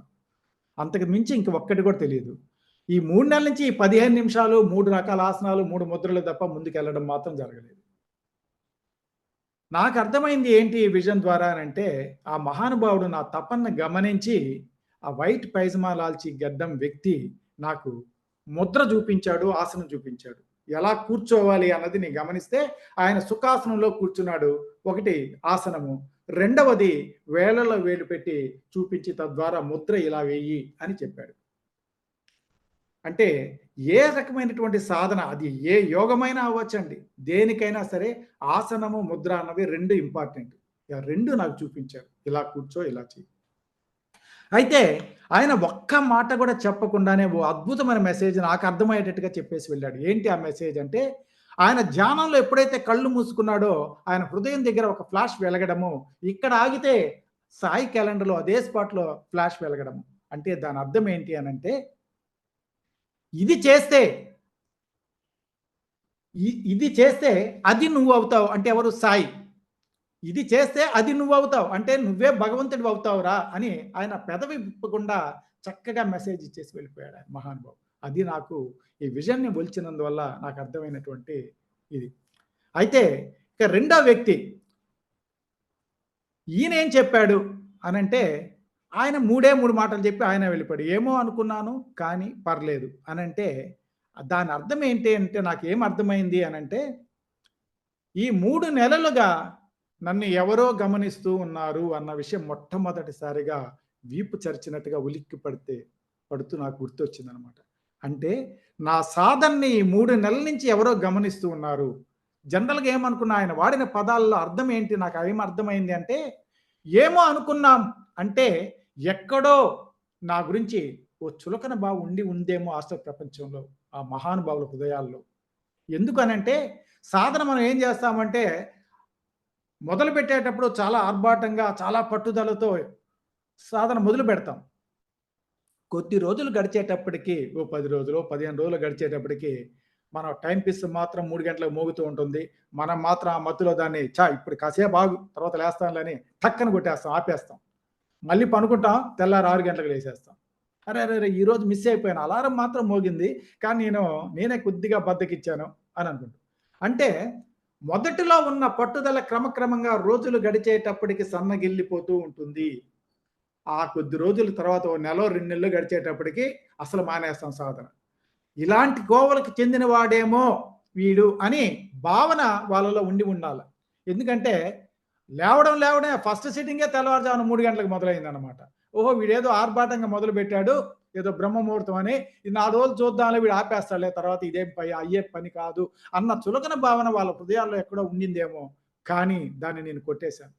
అంతకు మించి ఇంక ఒక్కటి కూడా తెలీదు. ఈ 3 నెలల నుంచి ఈ 15 నిమిషాలు 3 రకాల ఆసనాలు, 3 ముద్రలు తప్ప ముందుకెళ్ళడం మాత్రం జరగలేదు. నాకు అర్థమైంది ఏంటి ఈ విజన్ ద్వారా అనంటే, ఆ మహానుభావుడు నా తపనను గమనించి, ఆ వైట్ పైజమా లాల్చి గడ్డం వ్యక్తి నాకు ముద్ర చూపించాడు, ఆసనం చూపించాడు. ఎలా కూర్చోవాలి అన్నది నేను గమనిస్తే, ఆయన సుఖాసనంలో కూర్చున్నాడు. ఒకటి ఆసనము. రెండవది వేళ్ళలో వేలు పెట్టి చూపించి తద్వారా ముద్ర ఇలా వెయ్యి అని చెప్పాడు. అంటే ఏ రకమైనటువంటి సాధన అది ఏ యోగమైనా అవ్వచ్చండి. దేనికైనా సరే ఆసనము, ముద్ర అన్నవి 2 ఇంపార్టెంట్. ఆ 2 నాకు చూపించారు. ఇలా కూర్చో, ఇలా చెయ్యి. అయితే ఆయన ఒక్క మాట కూడా చెప్పకుండానే ఓ అద్భుతమైన మెసేజ్ నాకు అర్థమయ్యేటట్టుగా చెప్పేసి వెళ్ళాడు. ఏంటి ఆ మెసేజ్ అంటే, ఆయన ధ్యానంలో ఎప్పుడైతే కళ్ళు మూసుకున్నాడో, ఆయన హృదయం దగ్గర ఒక ఫ్లాష్ వెలగడము, ఇక్కడ ఆగితే సాయి క్యాలెండర్‌లో అదే స్పాట్‌లో ఫ్లాష్ వెలగడము. అంటే దాని అర్థం ఏంటి అనంటే, ఇది చేస్తే ఇది చేస్తే అది నువ్వవుతావు. అంటే ఎవరు? సాయి. ఇది చేస్తే అది నువ్వవుతావు. అంటే నువ్వే భగవంతుడివి అవుతావురా అని ఆయన పెదవి విప్పకుండా చక్కగా మెసేజ్ ఇచ్చేసి వెళ్ళిపోయాడు ఆయన మహానుభావుడు. అది నాకు ఈ విజన్‌ని ఒలిచినందువల్ల నాకు అర్థమైనటువంటి ఇది. అయితే ఇక రెండో వ్యక్తి ఈయనేం చెప్పాడు అనంటే, ఆయన 3 మాటలు చెప్పి ఆయన వెళ్ళిపోయాడు. ఏమో అనుకున్నాను కానీ పర్లేదు అనంటే, దాని అర్థం ఏంటి అంటే నాకేం అర్థమైంది అనంటే, ఈ 3 నెలలుగా నన్ను ఎవరో గమనిస్తూ ఉన్నారు అన్న విషయం మొట్టమొదటిసారిగా వీపు చరిచినట్టుగా పడుతూ నాకు గుర్తొచ్చిందనమాట. అంటే నా సాధనని ఈ 3 నెలల నుంచి ఎవరో గమనిస్తూ ఉన్నారు. జనరల్‌గా ఏమనుకున్నా ఆయన వాడిన పదాల్లో అర్థం ఏంటి నాకు ఏం అర్థమైంది అంటే, ఏమో అనుకున్నాం అంటే ఎక్కడో నా గురించి ఓ చులకన ఉందేమో ఆస్తి ప్రపంచంలో, ఆ మహానుభావుల హృదయాల్లో. ఎందుకనంటే సాధన మనం ఏం చేస్తామంటే మొదలుపెట్టేటప్పుడు చాలా ఆర్భాటంగా, చాలా పట్టుదలతో సాధన మొదలుపెడతాం. కొద్ది రోజులు గడిచేటప్పటికి ఓ 10 రోజులో, 15 రోజులు గడిచేటప్పటికి మన టైమ్ పీస్ మాత్రం 3 గంటలకు మోగుతూ ఉంటుంది. మనం మాత్రం ఆ మత్తులో దాన్ని ఇప్పుడు కాసేపు ఆగు తర్వాత లేస్తాంలే అని టక్కన కొట్టేస్తాం, ఆపేస్తాం. మళ్ళీ పనుకుంటాం, తెల్లారి 6 గంటలకు లేసేస్తాం. అరెరెరే! ఈరోజు మిస్ అయిపోయాను. అలారం మాత్రం మోగింది. కానీ నేనే కొద్దిగా బద్ధకిచ్చాను అని అనుకుంటాం. అంటే మొదటిలో ఉన్న పట్టుదల క్రమక్రమంగా రోజులు గడిచేటప్పటికి సన్నగిల్లిపోతూ ఉంటుంది. ఆ కొద్ది రోజుల తర్వాత ఓ నెలో, 2 నెలలు గడిచేటప్పటికి అసలు మానేస్తాం సాధన. ఇలాంటి కోవలకు చెందిన వాడేమో వీడు అని భావన వాళ్ళలో ఉండాలి. ఎందుకంటే లేవడం ఫస్ట్ సిట్టింగే తెల్లవారుజామున 3 గంటలకు మొదలైందనమాట. ఓహో! వీడేదో ఆర్భాటంగా మొదలుపెట్టాడు. ఏదో బ్రహ్మముహూర్తం అని. ఈ 4 రోజులు చూద్దాంలే వీడు ఆపేస్తాడులే తర్వాత ఇదేం అయ్యే పని కాదు అన్న చులకన భావన వాళ్ళ హృదయాల్లో ఎక్కడో ఉండిందేమో. కానీ దాన్ని నేను కొట్టేశాను.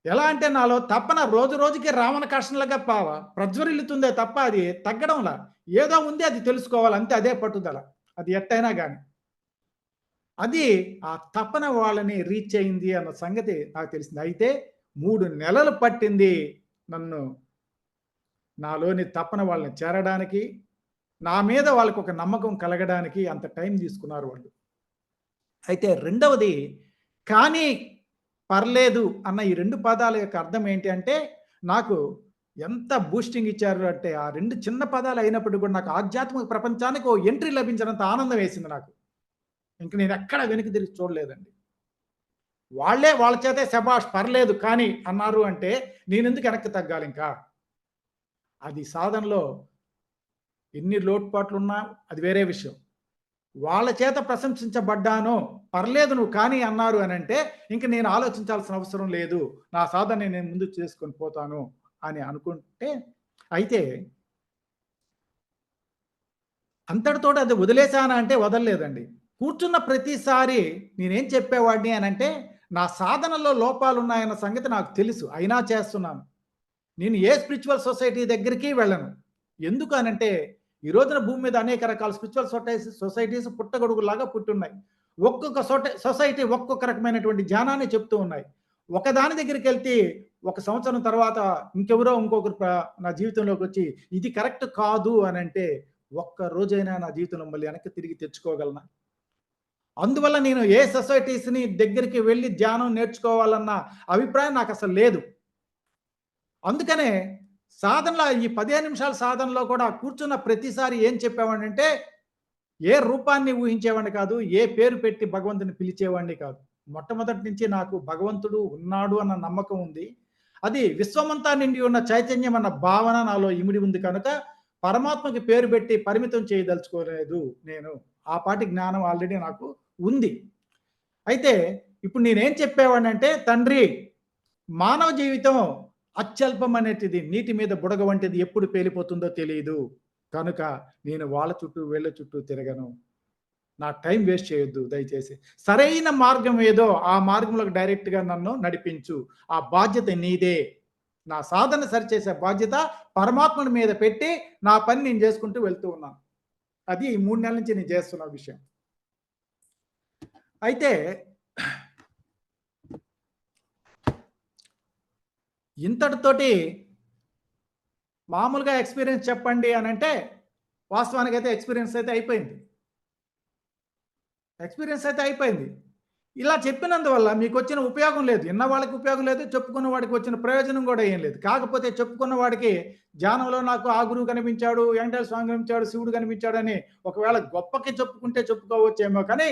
ఎలా అంటే నాలో తపన రోజు రోజుకి రావణ కషణలుగా ప్రజ్వరిల్లుతుందే తప్ప అది తగ్గడంలా. ఏదో ఉంది అది తెలుసుకోవాలి అంతే అదే పట్టుదల. అది ఎట్టైనా గాని. అది ఆ తపన వాళ్ళని రీచ్ అయింది అన్న సంగతి నాకు తెలిసింది. అయితే 3 నెలలు పట్టింది నాలోని తపన వాళ్ళని చేరడానికి, నా మీద వాళ్ళకొక నమ్మకం కలగడానికి అంత టైం తీసుకున్నారు వాళ్ళు. అయితే రెండవది కానీ పర్లేదు అన్న ఈ 2 పదాల యొక్క అర్థం ఏంటి అంటే, నాకు ఎంత బూస్టింగ్ ఇచ్చారు అంటే, ఆ 2 చిన్న పదాలు అయినప్పటికి కూడా నాకు ఆధ్యాత్మిక ప్రపంచానికి ఓ ఎంట్రీ లభించినంత ఆనందం వేసింది నాకు. ఇంక నేను ఎక్కడ వెనక్కి తిరిగి చూడలేదండి. వాళ్ళే వాళ్ళ చేతే శభాష్ పర్లేదు కానీ అన్నారు అంటే నేనెందుకు వెనక్కి తగ్గాలి ఇంకా? అది సాధనలో ఎన్ని లోటుపాట్లున్నా అది వేరే విషయం. వాళ్ళ చేత ప్రశంసించబడ్డాను, పర్లేదు నువ్వు కానీ అన్నారు అనంటే, ఇంక నేను ఆలోచించాల్సిన అవసరం లేదు. నా సాధన నేను ముందుకు చేసుకొని పోతాను అని అనుకుంటే, అయితే అంతటితోటి అది వదిలేసానా అంటే వదలలేదండి. కూర్చున్న ప్రతిసారి నేనేం చెప్పేవాడిని అనంటే, నా సాధనలో లోపాలున్నాయన్న సంగతి నాకు తెలుసు. అయినా చేస్తున్నాను. నేను ఏ స్పిరిచ్యువల్ సొసైటీ దగ్గరికి వెళ్ళను. ఎందుకు అనంటే, ఈ రోజున భూమి మీద అనేక రకాల స్పిరిచ్యువల్ సొసైటీస్ పుట్టగొడుగుల్లాగా పుట్టున్నాయి. ఒక్కొక్క సొసైటీ ఒక్కొక్క రకమైనటువంటి ధ్యానాన్ని చెప్తూ ఉన్నాయి. ఒకదాని దగ్గరికెళ్తే, ఒక సంవత్సరం తర్వాత ఇంకెవరో ఇంకొకరు నా జీవితంలోకొచ్చి ఇది కరెక్ట్ కాదు అనంటే, ఒక్క రోజైనా నా జీవితంలో మళ్ళీ వెనక్కి తిరిగి తెచ్చుకోగలనా? అందువల్ల నేను ఏ సొసైటీస్‌ని దగ్గరికి వెళ్లి ధ్యానం నేర్చుకోవాలన్న అభిప్రాయం నాకసలు లేదు. అందుకనే సాధనలో ఈ 15 నిమిషాల సాధనలో కూడా కూర్చున్న ప్రతిసారి ఏం చెప్పేవాడినంటే, ఏ రూపాన్ని ఊహించేవాడిని కాదు. ఏ పేరు పెట్టి భగవంతుని పిలిచేవాడిని కాదు. మొట్టమొదటి నుంచి నాకు భగవంతుడు ఉన్నాడు అన్న నమ్మకం ఉంది. అది విశ్వమంతా నిండి ఉన్న చైతన్యం అన్న భావన నాలో ఇమిడి ఉంది కనుక, పరమాత్మకి పేరు పెట్టి పరిమితం చేయదలుచుకోలేదు నేను. ఆ పాటి జ్ఞానం ఆల్రెడీ నాకు ఉంది. అయితే ఇప్పుడు నేనేం చెప్పేవాడినంటే, తండ్రి మానవ జీవితం అత్యల్పం అనేటిది నీటి మీద బుడగ వంటిది ఎప్పుడు పేలిపోతుందో తెలీదు. కనుక నేను వాళ్ళ చుట్టూ, వీళ్ళ చుట్టూ తిరగను. నా టైం వేస్ట్ చేయొద్దు దయచేసి. సరైన మార్గం ఏదో ఆ మార్గంలోకి డైరెక్ట్‌గా నన్ను నడిపించు. ఆ బాధ్యత నీదే. నా సాధన సరిచేసే బాధ్యత పరమాత్ముడి మీద పెట్టి, నా పని నేను చేసుకుంటూ వెళ్తూ ఉన్నాను. అది ఈ 3 నెలల నుంచి నేను చేస్తున్న విషయం. అయితే ఇంతటితోటి మామూలుగా ఎక్స్‌పీరియన్స్ చెప్పండి అనంటే, వాస్తవానికైతే ఎక్స్‌పీరియన్స్ అయితే అయిపోయింది. ఎక్స్‌పీరియన్స్ అయితే అయిపోయింది. ఇలా చెప్పినందువల్ల మీకొచ్చిన ఉపయోగం లేదు. ఇన్న వాళ్ళకి ఉపయోగం లేదు. చెప్పుకున్న వాడికి వచ్చిన ప్రయోజనం కూడా ఏం లేదు. కాకపోతే చెప్పుకున్న వాడికి ధ్యానంలో నాకు ఆ గురువు కనిపించాడు, వెంకటేశ్వర స్వామి కనిపించాడు, శివుడు కనిపించాడని ఒకవేళ గొప్పకి చెప్పుకుంటే చెప్పుకోవచ్చేమో కానీ,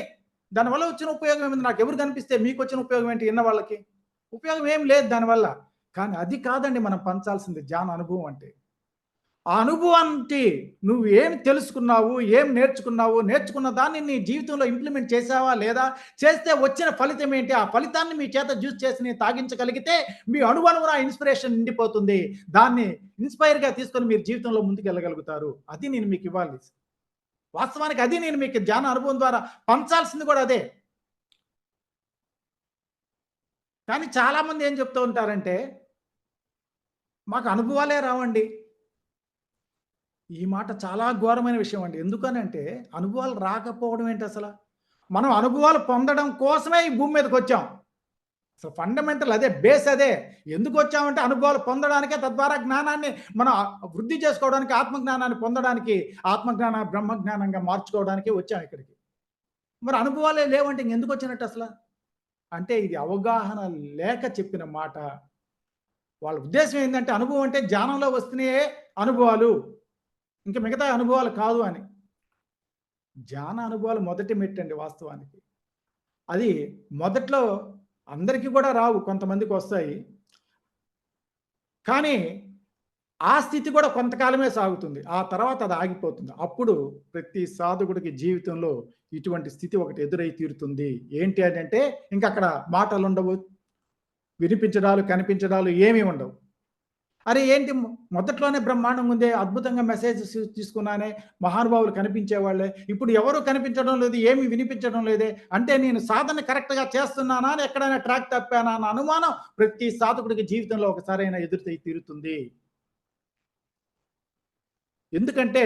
దానివల్ల వచ్చిన ఉపయోగం ఏముంది? నాకెవరు కనిపిస్తే మీకొచ్చిన ఉపయోగం ఏంటి ఇన్న వాళ్ళకి? ఉపయోగం ఏం లేదు దానివల్ల. కానీ అది కాదండి మనం పంచాల్సింది ధ్యాన అనుభవం అంటే. ఆ అనుభవానికి నువ్వు ఏం తెలుసుకున్నావు? ఏం నేర్చుకున్నావు? నేర్చుకున్న దాన్ని నీ జీవితంలో ఇంప్లిమెంట్ చేశావా? లేదా? చేస్తే వచ్చిన ఫలితం ఏంటి? ఆ ఫలితాన్ని మీ చేత జ్యూస్ చేసి తాగించగలిగితే మీ అణువణువున ఇన్‌స్పిరేషన్ నిండిపోతుంది. దాన్ని ఇన్‌స్పైర్‌గా తీసుకొని మీరు జీవితంలో ముందుకెళ్ళగలుగుతారు. అది నేను మీకివ్వాలి. వాస్తవానికి అది నేను మీకు ధ్యాన అనుభవం ద్వారా పంచాల్సింది కూడా అదే. కానీ చాలామంది ఏం చెప్తూ ఉంటారంటే, మాకు అనుభవాలే రావండి. ఈ మాట చాలా ఘోరమైన విషయం అండి. ఎందుకనంటే, అనుభవాలు రాకపోవడం ఏంటసల? మనం అనుభవాలు పొందడం కోసమే ఈ భూమి మీదకొచ్చాం. అసలు ఫండమెంటల్ అదే, బేస్ అదే. ఎందుకొచ్చామంటే అనుభవాలు పొందడానికే, తద్వారా జ్ఞానాన్ని మనం వృద్ధి చేసుకోవడానికి, ఆత్మజ్ఞానాన్ని పొందడానికి, ఆత్మజ్ఞాన బ్రహ్మజ్ఞానంగా మార్చుకోవడానికే వచ్చాం ఇక్కడికి. మరి అనుభవాలే లేవంటే ఇంకెందుకొచ్చినట్టు అసల? అంటే ఇది అవగాహన లేక చెప్పిన మాట. వాళ్ళ ఉద్దేశ్యం ఏందంటే, అనుభవం అంటే ధ్యానంలో వస్తున్నాయే అనుభవాలు. ఇంక మిగతా అనుభవాలు కాదు అని. ధ్యాన అనుభవాలు మొదటి మెట్టండి వాస్తవానికి. అది మొదట్లో అందరికీ కూడా రావు. కొంతమందికొస్తాయి. కానీ ఆ స్థితి కూడా కొంతకాలమే సాగుతుంది. ఆ తర్వాత అది ఆగిపోతుంది. అప్పుడు ప్రతి సాధకుడికి జీవితంలో ఇటువంటి స్థితి ఒకటి ఎదురై తీరుతుంది. ఏంటి అనంటే ఇంకక్కడ మాటలుండవు. వినిపించడాలు, కనిపించడాలు ఏమీ ఉండవు. అరే ఏంటి మొదట్లోనే బ్రహ్మాండంగా ఉందే, అద్భుతంగా మెసేజెస్ తీసుకున్నానే, మహానుభావులు కనిపించేవాళ్ళే. ఇప్పుడు ఎవరు కనిపించడం లేదు, ఏమి వినిపించడం లేదే. అంటే నేను సాధన కరెక్ట్‌గా చేస్తున్నానా అని ఎక్కడైనా ట్రాక్ తప్పానా అన్న అనుమానం ప్రతి సాధకుడికి జీవితంలో ఒకసారైనా ఎదురై తీరుతుంది. ఎందుకంటే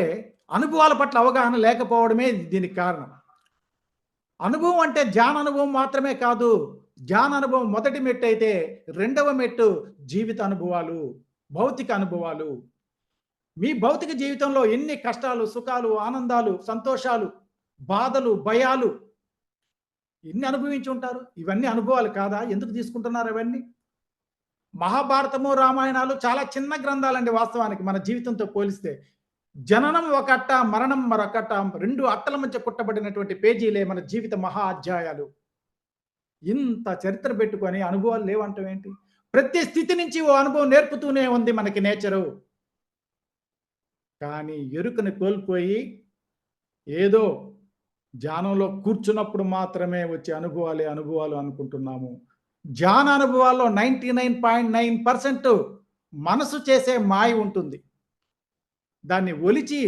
అనుభవాల పట్ల అవగాహన లేకపోవడమే దీనికి కారణం. అనుభవం అంటే ధ్యాన అనుభవం మాత్రమే కాదు. ధ్యాన అనుభవం మొదటి మెట్టయితే, రెండవ మెట్టు జీవిత అనుభవాలు, భౌతిక అనుభవాలు. మీ భౌతిక జీవితంలో ఎన్ని కష్టాలు, సుఖాలు, ఆనందాలు, సంతోషాలు, బాధలు, భయాలు ఎన్ని అనుభవించి ఉంటారు? ఇవన్నీ అనుభవాలు కాదా? ఎందుకు తీసుకుంటున్నారు అవన్నీ? మహాభారతము, రామాయణాలు చాలా చిన్న గ్రంథాలండి వాస్తవానికి మన జీవితంతో పోలిస్తే. జననం ఒక అట్ట, మరణం మరొకట్ట. 2 అట్టల మధ్య కుట్టబడినటువంటి పేజీలే మన జీవిత మహా అధ్యాయాలు. ఇంత చరిత్ర పెట్టుకొని అనుభవాలు లేవంటాం ఏంటి? ప్రతి స్థితి నుంచి ఓ అనుభవం నేర్పుతూనే ఉంది మనకి నేచరు. కానీ ఎరుకని కోల్పోయి ఏదో ధ్యానంలో కూర్చున్నప్పుడు మాత్రమే వచ్చే అనుభవాలే అనుభవాలు అనుకుంటున్నాము. ధ్యాన అనుభవాల్లో 99.9% మనసు చేసే మాయ ఉంటుంది. దాన్ని ఒలిచి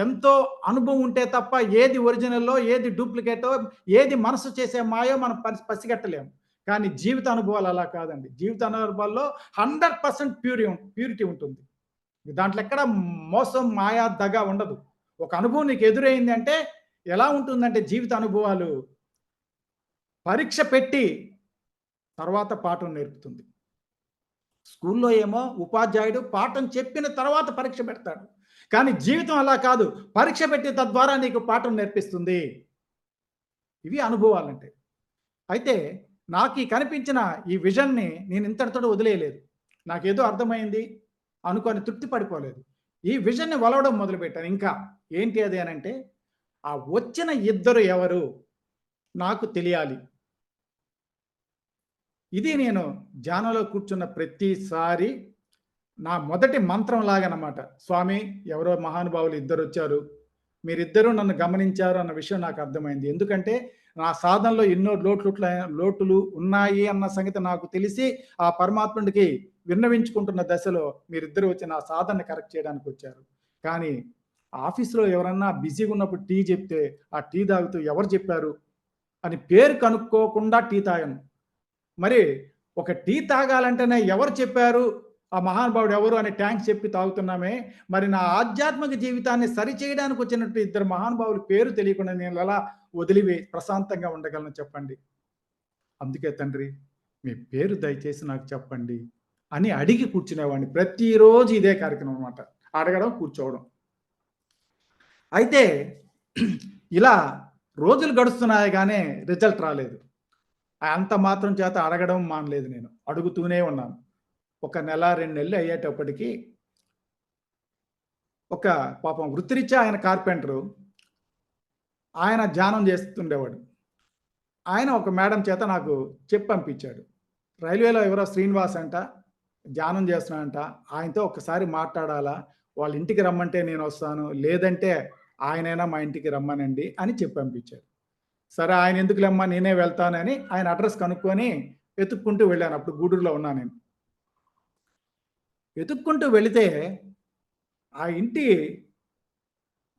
ఎంతో అనుభవం ఉంటే తప్ప ఏది ఒరిజినల్లో, ఏది డూప్లికేటో, ఏది మనసు చేసే మాయో మనం పసిగట్టలేము. కానీ జీవిత అనుభవాలు అలా కాదండి. జీవిత అనుభవాల్లో 100% ప్యూరిటీ ఉంటుంది. దాంట్లో ఎక్కడ మోసం, మాయ, దగ ఉండదు. ఒక అనుభవం నీకు ఎదురైంది అంటే ఎలా ఉంటుందంటే జీవిత అనుభవాలు పరీక్ష పెట్టి తర్వాత పాఠం నేర్పుతుంది. స్కూల్లో ఏమో ఉపాధ్యాయుడు పాఠం చెప్పిన తర్వాత పరీక్ష పెడతాడు. కానీ జీవితం అలా కాదు. పరీక్ష పెట్టి తద్వారా నీకు పాఠం నేర్పిస్తుంది. ఇవి అనుభవాలంటే. అయితే నాకు కనిపించిన ఈ విజన్‌ని నేను ఇంతటితోటి వదిలేయలేదు. నాకేదో అర్థమైంది అనుకోని తృప్తి పడిపోలేదు. ఈ విజన్‌ని వలవడం మొదలుపెట్టాను ఇంకా. ఏంటి అది అనంటే, ఆ వచ్చిన ఇద్దరు ఎవరు? నాకు తెలియాలి. ఇది నేను ధ్యానంలో కూర్చున్న ప్రతిసారి నా మొదటి మంత్రం లాగనమాట. స్వామి, ఎవరో మహానుభావులు ఇద్దరొచ్చారు. మీరిద్దరూ నన్ను గమనించారు అన్న విషయం నాకు అర్థమైంది. ఎందుకంటే నా సాధనలో ఎన్నో లోటులు ఉన్నాయి అన్న సంగతి నాకు తెలిసి ఆ పరమాత్ముడికి విన్నవించుకుంటున్న దశలో మీరిద్దరూ వచ్చి నా సాధనని కరెక్ట్ చేయడానికి వచ్చారు. కానీ ఆఫీస్‌లో ఎవరన్నా బిజీగా ఉన్నప్పుడు టీ చెప్తే, ఆ టీ తాగుతూ ఎవరు చెప్పారు అని పేరు కనుక్కోకుండా టీ తాగను. మరి ఒక టీ తాగాలంటేనే ఎవరు చెప్పారు, ఆ మహానుభావుడు ఎవరు అని థాంక్స్ చెప్పి తాగుతున్నామే, మరి నా ఆధ్యాత్మిక జీవితాన్ని సరిచేయడానికి వచ్చినట్టు ఇద్దరు మహానుభావుల పేరు తెలియకుండా నేను ఎలా ప్రశాంతంగా ఉండగలను చెప్పండి. అందుకే తండ్రి, మీ పేరు దయచేసి నాకు చెప్పండి అని అడిగి కూర్చునేవాడిని. ప్రతిరోజు ఇదే కార్యక్రమం అన్నమాట. అడగడం, కూర్చోవడం. అయితే ఇలా రోజులు గడుస్తున్నాయి గానీ రిజల్ట్ రాలేదు. అంత మాత్రం చేత అడగడం మానలేదు నేను. అడుగుతూనే ఉన్నాను. ఒక నెల, 2 నెలలు అయ్యేటప్పటికి ఒక పాపం వృత్తిరీత్యా ఆయన కార్పెంటరు. ఆయన ధ్యానం చేస్తుండేవాడు. ఆయన ఒక మేడం చేత నాకు చెప్పి పంపించాడు. రైల్వేలో ఎవరో శ్రీనివాస్ అంట, ధ్యానం చేస్తున్నాడంట. ఆయనతో ఒక్కసారి మాట్లాడాలా, వాళ్ళ ఇంటికి రమ్మంటే నేనొస్తాను, లేదంటే ఆయనైనా మా ఇంటికి రమ్మనండి అని చెప్పి పంపించాడు. సరే, ఆయన ఎందుకులేమ్మా నేనే వెళ్తానని ఆయన అడ్రస్ కనుక్కొని వెతుక్కుంటూ వెళ్ళాను. అప్పుడు గూడూరులో ఉన్నా నేను. వెతుక్కుంటూ వెళితే ఆ ఇంటి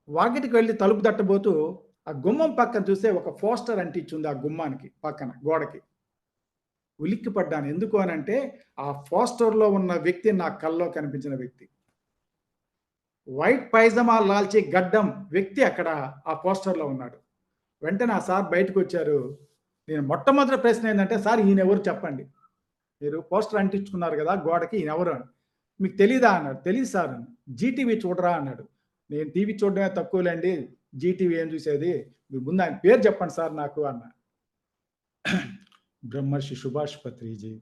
వాకిటికి వెళ్ళి తలుపు తట్టబోతూ ఆ గుమ్మం పక్కన చూస్తే ఒక పోస్టర్ అంటించుంది ఆ గుమ్మానికి పక్కన గోడకి. ఉలిక్కిపడ్డాను. ఎందుకు అనంటే ఆ పోస్టర్‌లో ఉన్న వ్యక్తి నా కల్లో కనిపించిన వ్యక్తి. వైట్ పైజామా లాల్చి గడ్డం వ్యక్తి అక్కడ ఆ పోస్టర్‌లో ఉన్నాడు. వెంటనే ఆ సార్ బయటకొచ్చారు. నేను మొట్టమొదటి ప్రశ్న ఏందంటే, సార్ ఈయనెవరు చెప్పండి. మీరు పోస్టర్ అంటించుకున్నారు కదా గోడకి, ఈయనెవరు అని. మీకు తెలీదా అన్నాడు. తెలీదు సార్ అని. జీటీవీ చూడరా అన్నాడు. నేను టీవీ చూడడమే తక్కువలేండి, జీటీవీ ఏం చూసేది, మీరు ముందు ఆయన పేరు చెప్పండి సార్ నాకు అన్నా. బ్రహ్మర్షి సుభాష్ పత్రిజీ.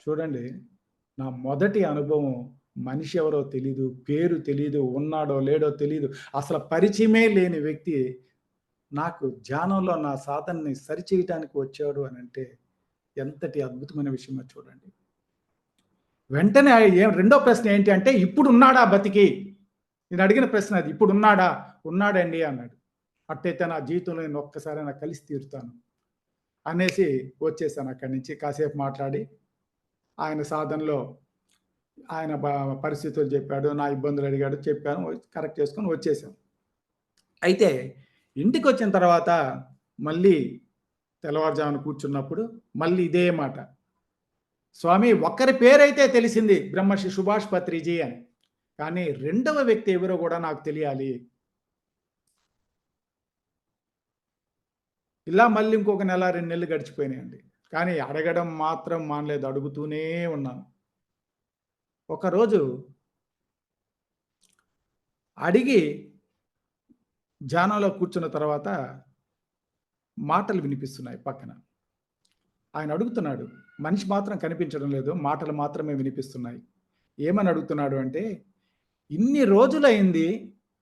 చూడండి, నా మొదటి అనుభవం మనిషి ఎవరో తెలీదు, పేరు తెలీదు, ఉన్నాడో లేడో తెలీదు, అసలు పరిచయమే లేని వ్యక్తి నాకు ధ్యానంలో నా సాధనని సరిచేయటానికి వచ్చాడు అనంటే ఎంతటి అద్భుతమైన విషయమో చూడండి. వెంటనే రెండో ప్రశ్న ఏంటి అంటే, ఇప్పుడు ఉన్నాడా బతికి? నేను అడిగిన ప్రశ్న అది. ఇప్పుడు ఉన్నాడా? ఉన్నాడండి అన్నాడు. అట్టయితే నా జీవితంలో నేను ఒక్కసారైనా కలిసి తీరుతాను అనేసి వచ్చేసాను అక్కడి నుంచి. కాసేపు మాట్లాడి ఆయన సాధనలో ఆయన పరిస్థితులు చెప్పాడు, నా ఇబ్బందులు అడిగాడు, చెప్పాను, కరెక్ట్ చేసుకొని వచ్చేసాం. అయితే ఇంటికి వచ్చిన తర్వాత మళ్ళీ తెల్లవారుజామున కూర్చున్నప్పుడు మళ్ళీ ఇదే మాట. స్వామి, ఒక్కరి పేరైతే తెలిసింది, బ్రహ్మర్షి సుభాష్ పత్రిజీ అని. కానీ రెండవ వ్యక్తి ఎవరో కూడా నాకు తెలియాలి. ఇలా మళ్ళీ ఇంకొక నెల, 2 నెలలు గడిచిపోయినాయండి. కానీ అడగడం మాత్రం మానలేదు. అడుగుతూనే ఉన్నాను. ఒకరోజు అడిగి ధ్యానంలో కూర్చున్న తర్వాత మాటలు వినిపిస్తున్నాయి పక్కన. ఆయన అడుగుతున్నాడు. మనిషి మాత్రం కనిపించడం లేదు. మాటలు మాత్రమే వినిపిస్తున్నాయి. ఏమని అడుగుతున్నాడు అంటే, ఇన్ని రోజులైంది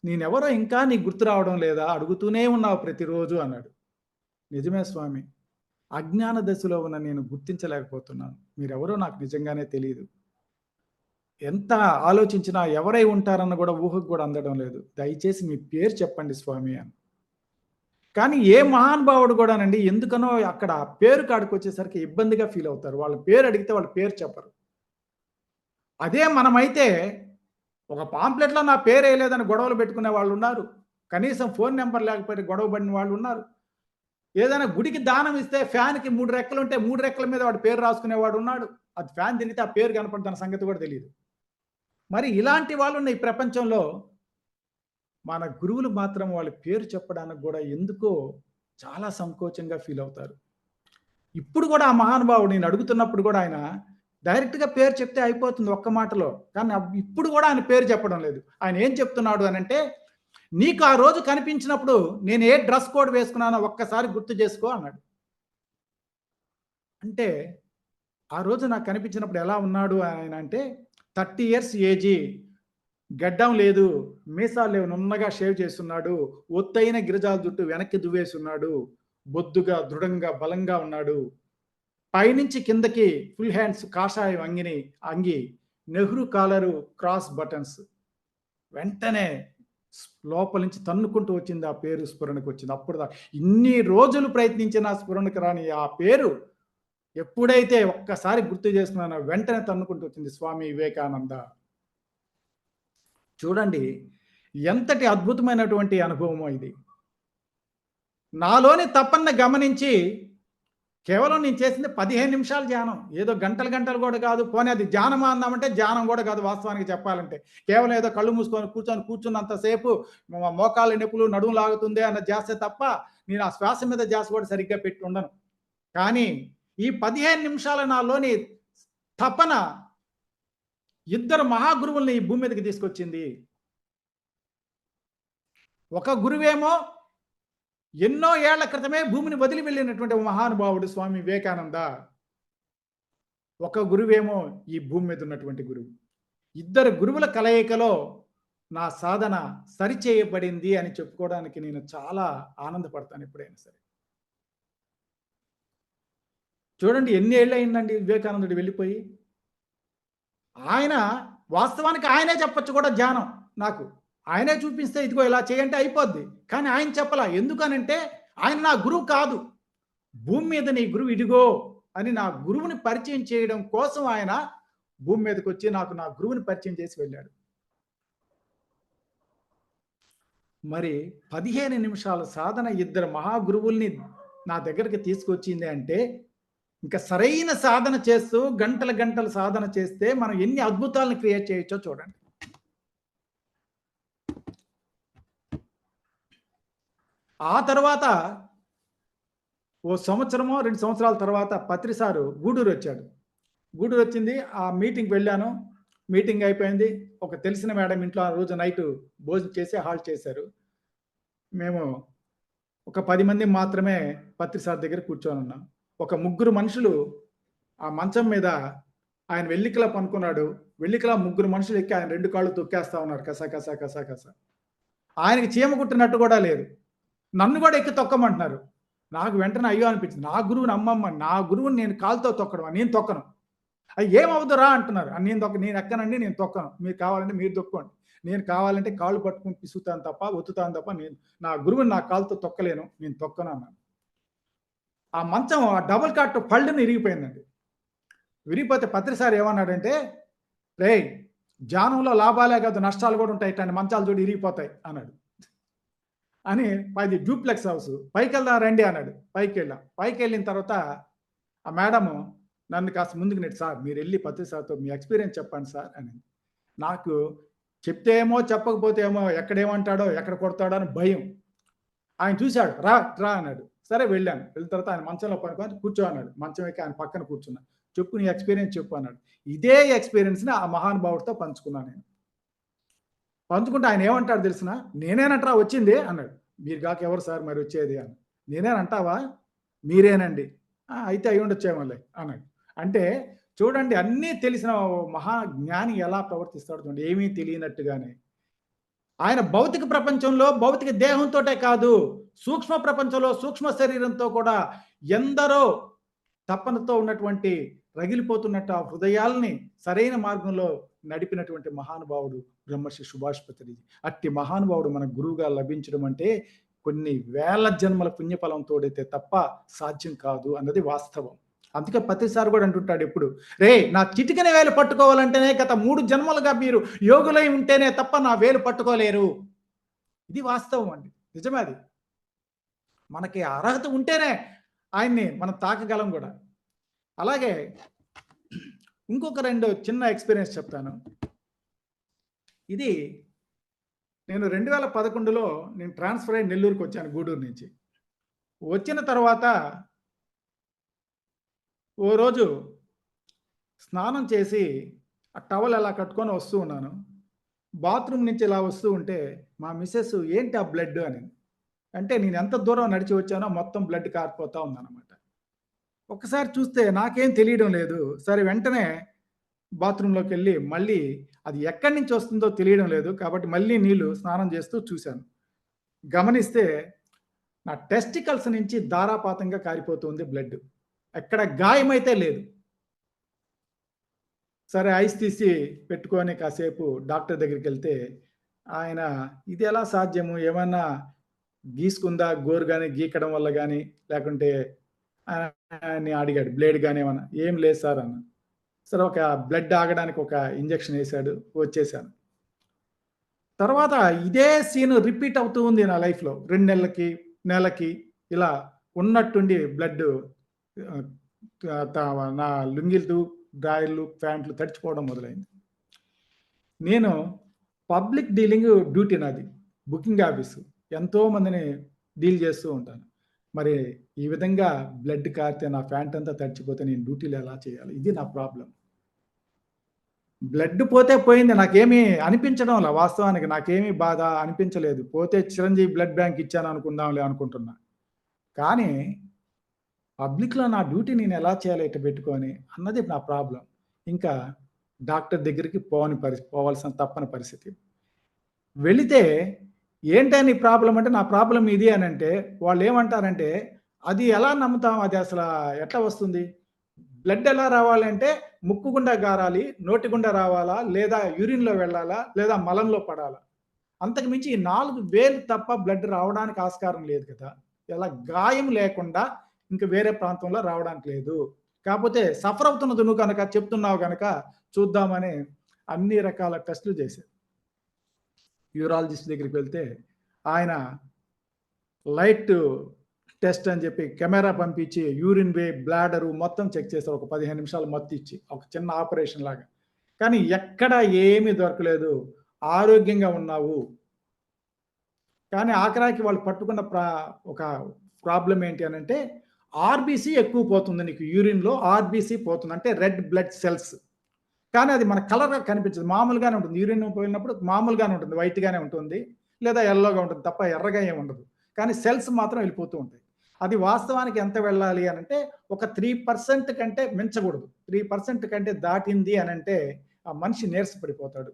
నేనెవరో ఇంకా నీకు గుర్తు రావడం లేదా? అడుగుతూనే ఉన్నావు ప్రతిరోజు అన్నాడు. నిజమే స్వామి. అజ్ఞాన దశలో ఉన్న నేను గుర్తించలేకపోతున్నాను. మీరెవరో నాకు నిజంగానే తెలీదు. ఎంత ఆలోచించినా ఎవరై ఉంటారన్న గూడా ఊహకు గూడా అందడం లేదు. దయచేసి మీ పేరు చెప్పండి స్వామి అని. కానీ ఏ మహానుభావుడు గూడానండి ఎందుకనో అక్కడ పేరు కాడికొచ్చేసరికి ఇబ్బందిగా ఫీల్ అవుతారు. వాళ్ళ పేరు అడిగితే వాళ్ళ పేరు చెప్పరు. అదే మనమైతే ఒక పాంప్లెట్‌లో నా పేరేయలేదని గొడవలు పెట్టుకునే వాళ్ళున్నారు. కనీసం ఫోను నంబర్ లేకపోతే గొడవ పడిన వాళ్ళున్నారు. ఏదైనా గుడికి దానం ఇస్తే ఫ్యాన్‌కి 3 రెక్కలుంటే 3 రెక్కల మీద వాడి పేరు రాసుకునేవాడున్నాడు. అది ఫ్యాన్ తిరిగితే ఆ పేరు కనపడదన్న సంగతి కూడా తెలీదు. మరి ఇలాంటి వాళ్ళున్న ఈ ప్రపంచంలో మన గురువులు మాత్రం వాళ్ళ పేరు చెప్పడానికి గూడా ఎందుకో చాలా సంకోచంగా ఫీల్ అవుతారు. ఇప్పుడు గూడా ఆ మహానుభావుడు నేను అడుగుతున్నప్పుడు గూడా ఆయన డైరెక్ట్‌గా పేరు చెప్తే అయిపోతుంది ఒక్క మాటలో. కానీ ఇప్పుడు గూడా ఆయన పేరు చెప్పడం లేదు. ఆయన ఏం చెప్తున్నాడు అనంటే, "నీకు ఆ రోజు కనిపించినప్పుడు నేను ఏ డ్రెస్ కోడ్ వేసుకున్నానో ఒక్కసారి గుర్తు చేసుకో" అన్నాడు. అంటే ఆ రోజు నాకు కనిపించినప్పుడు ఎలా ఉన్నాడు ఆయన అంటే 30 ఇయర్స్ ఏజీ, గడ్డం లేదు, మీసాలు లేవు, నున్నగా షేవ్ చేసున్నాడు, ఒత్తైన గిరిజాల జుట్టు వెనక్కి దువ్వేసున్నాడు, బొద్దుగా, దృఢంగా, బలంగా ఉన్నాడు. పైనుంచి కిందకి ఫుల్ హ్యాండ్స్ కాషాయం అంగి, నెహ్రూ కాలరు, క్రాస్ బటన్స్. వెంటనే లోపల నుంచి తన్నుకుంటూ వచ్చింది ఆ పేరు స్ఫురణకొచ్చింది. ఇన్ని రోజులు ప్రయత్నించిన స్ఫురణకు రాని ఆ పేరు ఎప్పుడైతే ఒక్కసారి గుర్తు చేసుకున్నానో వెంటనే తన్నుకుంటూ వచ్చింది స్వామి వివేకానంద. చూడండి ఎంతటి అద్భుతమైనటువంటి అనుభవమో ఇది. నాలోని తపన గమనించి కేవలం నేను చేసింది 15 నిమిషాలు ధ్యానం. ఏదో గంటలు గంటలు కూడా కాదు. పోనీ అది ధ్యానమా అన్నామంటే ధ్యానం కూడా కాదు వాస్తవానికి చెప్పాలంటే. కేవలం ఏదో కళ్ళు మూసుకొని కూర్చున్నంత సేపు మోకాళ్ళ నొప్పులు, నడుము లాగుతుంది అన్న ధ్యాసే తప్ప నేను ఆ శ్వాస మీద ధ్యాస కూడా సరిగ్గా పెట్టి ఉండను. కానీ ఈ 15 నిమిషాల నాలోని తపన ఇద్దరు మహాగురువుల్ని ఈ భూమి మీదకి తీసుకొచ్చింది. ఒక గురువేమో ఎన్నో ఏళ్ల క్రితమే భూమిని వదిలి వెళ్ళినటువంటి మహానుభావుడు స్వామి వివేకానంద. ఒక గురువేమో ఈ భూమి మీద ఉన్నటువంటి గురువు. ఇద్దరు గురువుల కలయికలో నా సాధన సరిచేయబడింది అని చెప్పుకోవడానికి నేను చాలా ఆనందపడతాను ఎప్పుడైనా సరే. చూడండి ఎన్ని ఏళ్ళు అయిందండి వివేకానందుడు వెళ్ళిపోయి. ఆయన వాస్తవానికి ఆయనే చెప్పొచ్చు కూడా ధ్యానం నాకు. ఆయనే చూపిస్తే ఇదిగో ఇలా చేయంటే అయిపోద్ది. కానీ ఆయన చెప్పలా. ఎందుకనంటే ఆయన నా గురువు కాదు. భూమి మీద నీ గురువు ఇదిగో అని నా గురువుని పరిచయం చేయడం కోసం ఆయన భూమి మీదకొచ్చి నాకు నా గురువుని పరిచయం చేసి వెళ్ళాడు. మరి 15 నిమిషాల సాధన ఇద్దరు మహాగురువుల్ని నా దగ్గరికి తీసుకొచ్చింది అంటే ఇంకా సరైన సాధన చేస్తూ గంటలు గంటలు సాధన చేస్తే మనం ఎన్ని అద్భుతాలను క్రియేట్ చేయొచ్చో చూడండి. ఆ తర్వాత ఓ సంవత్సరమో 2 సంవత్సరాల తర్వాత పత్రి సారు గూడూరొచ్చాడు. గూడూరొచ్చింది. ఆ మీటింగ్‌కి వెళ్ళాను. మీటింగ్ అయిపోయింది. ఒక తెలిసిన మేడం ఇంట్లో ఆ రోజు నైటు భోజనం చేసి హాల్ట్ చేశారు. మేము ఒక 10 మంది మాత్రమే పత్రి సార్ దగ్గర కూర్చొనున్నాం. ఒక ముగ్గురు మనుషులు ఆ మంచం మీద ఆయన వెల్లికిలా పనుకున్నాడు. వెల్లికిలా ముగ్గురు మనుషులు ఎక్కి ఆయన 2 కాళ్ళు తొక్కేస్తా ఉన్నారు. కస కస కస కస. ఆయనకి చీమ కుట్టినట్టు కూడా లేదు. నన్ను కూడా ఎక్కి తొక్కమంటున్నారు. నాకు వెంటనే అయ్యో అనిపించింది. నా గురువుని అమ్మమ్మ, నా గురువుని నేను కాలుతో తొక్కడమా? నేను తొక్కను. ఏమవుదురా అంటున్నారు. నేను ఎక్కనండి, నేను తొక్కను. మీరు కావాలంటే మీరు తొక్కోండి. నేను కావాలంటే కాళ్ళు పట్టుకొని పిసుకుతాను తప్ప, ఒత్తుతాను తప్ప నా గురువుని నా కాలుతో తొక్కలేను. నేను తొక్కను అన్నాను. ఆ మంచం ఆ డబుల్ కాట్ పళ్ళున ఇరిగిపోయిందండి. విరిగిపోతే పత్రి సార్ ఏమన్నాడంటే, "రేయ్! ధ్యానంలో లాభాలే కాదు నష్టాలు కూడా ఉంటాయి. ఇట్లాంటి మంచాలు చూడు ఇరిగిపోతాయి" అన్నాడు. అని అది డూప్లెక్స్ హౌస్. "పైకెళ్దాం రండి" అన్నాడు. పైకెళ్ళాం. పైకెళ్ళిన తర్వాత ఆ మేడము నన్ను కాస్త ముందుకు నెట్టి, "సార్ మీరెళ్ళి పత్రి సార్‌తో మీ ఎక్స్‌పీరియన్స్ చెప్పండి సార్" అనింది. నాకు చెప్తే ఏమో, చెప్పకపోతే ఏమో, ఎక్కడేమంటాడో, ఎక్కడ కొడతాడో అని భయం. ఆయన చూసాడు. "రా, రా" అన్నాడు. సరే వెళ్ళాను. వెళ్ళిన తర్వాత ఆయన మంచంలో పడుకొని కూర్చో అన్నాడు. మంచం ఎక్కి ఆయన పక్కన కూర్చున్నా. "చెప్పు నీ ఎక్స్‌పీరియన్స్ చెప్పు" అన్నాడు. ఇదే ఎక్స్‌పీరియన్స్‌ని ఆ మహానుభావుడితో పంచుకున్నాను నేను. పంచుకుంటే ఆయన ఏమంటాడో తెలుసునా? "నేనేనంట్రా వచ్చింది" అన్నాడు. "మీరు గాక ఎవరు సార్ మరి వచ్చేది" అని. "నేనేనంటావా? మీరేనండి." అయితే అయ్యుండొచ్చేమోలే" అన్నాడు. అంటే చూడండి అన్నీ తెలిసిన మహా జ్ఞాని ఎలా ప్రవర్తిస్తాడో చూడండి. ఏమీ తెలియనట్టుగానే. ఆయన భౌతిక ప్రపంచంలో భౌతిక దేహంతోటే కాదు, సూక్ష్మ ప్రపంచంలో సూక్ష్మ శరీరంతో కూడా ఎందరో తపనతో ఉన్నటువంటి రగిలిపోతున్నట్టు ఆ హృదయాల్ని సరైన మార్గంలో నడిపినటువంటి మహానుభావుడు బ్రహ్మర్షి సుభాష్ పత్రిజీ. అట్టి మహానుభావుడు మన గురువుగా లభించడం అంటే కొన్ని వేల జన్మల పుణ్యఫలం తోడైతే తప్ప సాధ్యం కాదు అన్నది వాస్తవం. అందుకే ప్రతిసారి కూడా అంటుంటాడు ఎప్పుడు, రే నా చిటికెన వేలు పట్టుకోవాలంటేనే గత 3 జన్మలుగా మీరు యోగులై ఉంటేనే తప్ప నా వేలు పట్టుకోలేరు. ఇది వాస్తవం అండి. నిజమే అది. మనకి అర్హత ఉంటేనే ఆయన్ని మనం తాకగలం కూడా. అలాగే ఇంకొక 2 చిన్న ఎక్స్‌పీరియన్స్ చెప్తాను. ఇది నేను 2011లో నేను ట్రాన్స్‌ఫర్ అయ్యి నెల్లూరుకొచ్చాను గూడూరు నుంచి. వచ్చిన తర్వాత ఓ రోజు స్నానం చేసి ఆ టవల్ అలా కట్టుకొని వస్తూ ఉన్నాను. బాత్రూమ్ నుంచి ఇలా వస్తూ ఉంటే మా మిసెస్ ఏంటి ఆ బ్లడ్ అని. అంటే నేను ఎంత దూరం నడిచి వచ్చానో మొత్తం బ్లడ్ కారిపోతా ఉందన్నమాట. ఒక్కసారి చూస్తే నాకేం తెలియడం లేదు. సరే వెంటనే బాత్రూంలోకెళ్ళి మళ్ళీ అది ఎక్కడి నుంచి వస్తుందో తెలియడం లేదు. కాబట్టి మళ్ళీ నీళ్లు స్నానం చేస్తూ చూశాను. గమనిస్తే నా టెస్టికల్స్ నుంచి ధారాపాతంగా కారిపోతుంది బ్లడ్. ఎక్కడ గాయమైతే లేదు. సరే ఐస్ తీసి పెట్టుకొని కాసేపు డాక్టర్ దగ్గరికెళ్తే ఆయన ఇది ఎలా సాధ్యము? ఏమన్నా గీసుకుందా? గోరు గాని గీకడం వల్ల గాని లేకుంటే అని అడిగాడు. బ్లేడ్ గాని ఏమన్నా? ఏం లేదు సార్ అన్నా. సరే ఒక బ్లడ్ ఆగడానికి ఒక ఇంజెక్షన్ ఏసాడు. వచ్చేసాను. తర్వాత ఇదే సీన్ రిపీట్ అవుతూ ఉంది నా లైఫ్‌లో. 2 నెలలకి, నెలకి ఇలా ఉన్నట్టుండి బ్లడ్ ఆహ్, త నా లుంగీలు, డ్రాయర్లు, ప్యాంట్లు తడిచిపోవడం మొదలైంది. నేను పబ్లిక్ డీలింగ్ డ్యూటీ నాది. Booking office. ఎంతో మందిని డీల్ చేస్తూ ఉంటాను. మరి ఈ విధంగా బ్లడ్ కారితే నా ప్యాంట్ అంతా తడిచిపోతే నేను డ్యూటీలు ఎలా చేయాలి? ఇది నా ప్రాబ్లమ్. బ్లడ్ పోతే పోయింది. నాకేమీ అనిపించడంలా వాస్తవానికి. నాకేమీ బాధ అనిపించలేదు. పోతే చిరంజీవి బ్లడ్ బ్యాంక్ ఇచ్చాను అనుకుందాంలే అనుకుంటున్నా. కానీ పబ్లిక్‌లో నా డ్యూటీ నేను ఎలా చేయాలి ఇట్ట పెట్టుకొని అన్నది నా ప్రాబ్లమ్. ఇంకా డాక్టర్ దగ్గరికి పోవాల్సిన తప్పని పరిస్థితి. వెళితే ఏంటా నీ ప్రాబ్లమ్ అంటే, నా ప్రాబ్లమ్ ఇది అనంటే వాళ్ళేమంటారంటే, అది ఎలా నమ్ముతాం? అది అసల ఎట్లా వస్తుంది? బ్లడ్ ఎలా రావాలంటే ముక్కు గుండా గారాలి, నోటి గుండా రావాలా? లేదా యూరిన్‌లో వెళ్ళాలా? లేదా మలంలో పడాలా? అంతకు మించి ఈ 4 వేలు తప్ప బ్లడ్ రావడానికి ఆస్కారం లేదు కదా! ఇలా గాయం లేకుండా ఇంక వేరే ప్రాంతంలో రావడానికి లేదు. కాపోతే సఫర్ అవుతున్నది నువ్వు కనుక చెప్తున్నావు గనక చూద్దామని అన్ని రకాల టెస్టులు చేశారు. యూరాలజిస్ట్ దగ్గరికి వెళ్తే ఆయన లైట్ టెస్ట్ అని చెప్పి కెమెరా పంపించి యూరిన్ వే, బ్లాడరు మొత్తం చెక్ చేశారు. ఒక 15 నిమిషాలు మత్తిచ్చి. ఒక చిన్న ఆపరేషన్ లాగా. కానీ ఎక్కడ ఏమీ దొరకలేదు. ఆరోగ్యంగా ఉన్నావు. కానీ ఆఖరాకి వాళ్ళు పట్టుకున్న ఒక ప్రాబ్లమ్ ఏంటి అనంటే ఆర్‌బీసీ ఎక్కువ పోతుంది నీకు యూరిన్‌లో ఆర్‌బీసీ పోతుంది. అంటే రెడ్ బ్లడ్ సెల్స్. కానీ అది మన కలర్‌గా కనిపించదు. మామూలుగానే ఉంటుంది. యూరిన్ పోయినప్పుడు మామూలుగానే ఉంటుంది. వైట్‌గానే ఉంటుంది. లేదా యెల్లోగా ఉంటుంది తప్ప ఎర్రగా ఏమి ఉండదు. కానీ సెల్స్ మాత్రం వెళ్ళిపోతూ ఉంటాయి. అది వాస్తవానికి ఎంత వెళ్ళాలి అనంటే ఒక 3% కంటే మించకూడదు. 3% కంటే దాటింది అనంటే ఆ మనిషి నీరస పడిపోతాడు.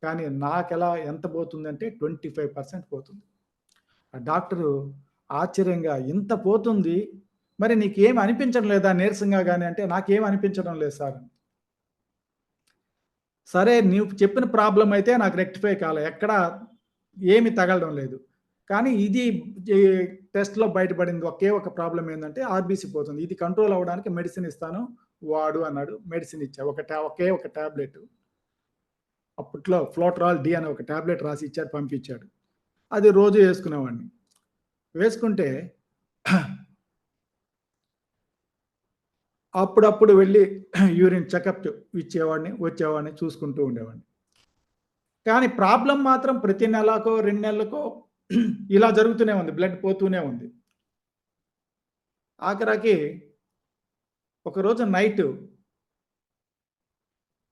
కానీ నాకెలా ఎంత పోతుందంటే 25% పోతుంది. ఆ డాక్టరు ఆశ్చర్యంగా ఇంత పోతుంది. మరి నీకేమి అనిపించడం లేదా నీరసంగా గాని అంటే నాకేమి అనిపించడం లేదు సార్. సరే నీవు చెప్పిన ప్రాబ్లమ్ అయితే నాకు రెక్టిఫై కాలే. ఎక్కడ ఏమి తగలడం లేదు. కానీ ఇది ఈ టెస్ట్‌లో బయటపడింది ఒకే ఒక ప్రాబ్లమ్ ఏందంటే ఆర్‌బీసీ పోతుంది. ఇది కంట్రోల్ అవ్వడానికి మెడిసిన్ ఇస్తాను వాడు అన్నాడు. మెడిసిన్ ఇచ్చా. ఒకే ఒక టాబ్లెట్. అప్పట్లో ఫ్లోట్రాల్ డి అనే ఒక టాబ్లెట్ రాసి ఇచ్చాడు, పంపించాడు. అది రోజు యేసుకునేవాడిని. వేసుకుంటే అప్పుడప్పుడు వెళ్ళి యూరిన్ చెకప్ ఇచ్చేవాడిని, వచ్చేవాడిని, చూసుకుంటూ ఉండేవాడిని. కానీ ప్రాబ్లమ్ మాత్రం ప్రతి నెలకో, 2 నెలలకో ఇలా జరుగుతూనే ఉంది. బ్లడ్ పోతూనే ఉంది. ఆఖరికి ఒకరోజు నైటు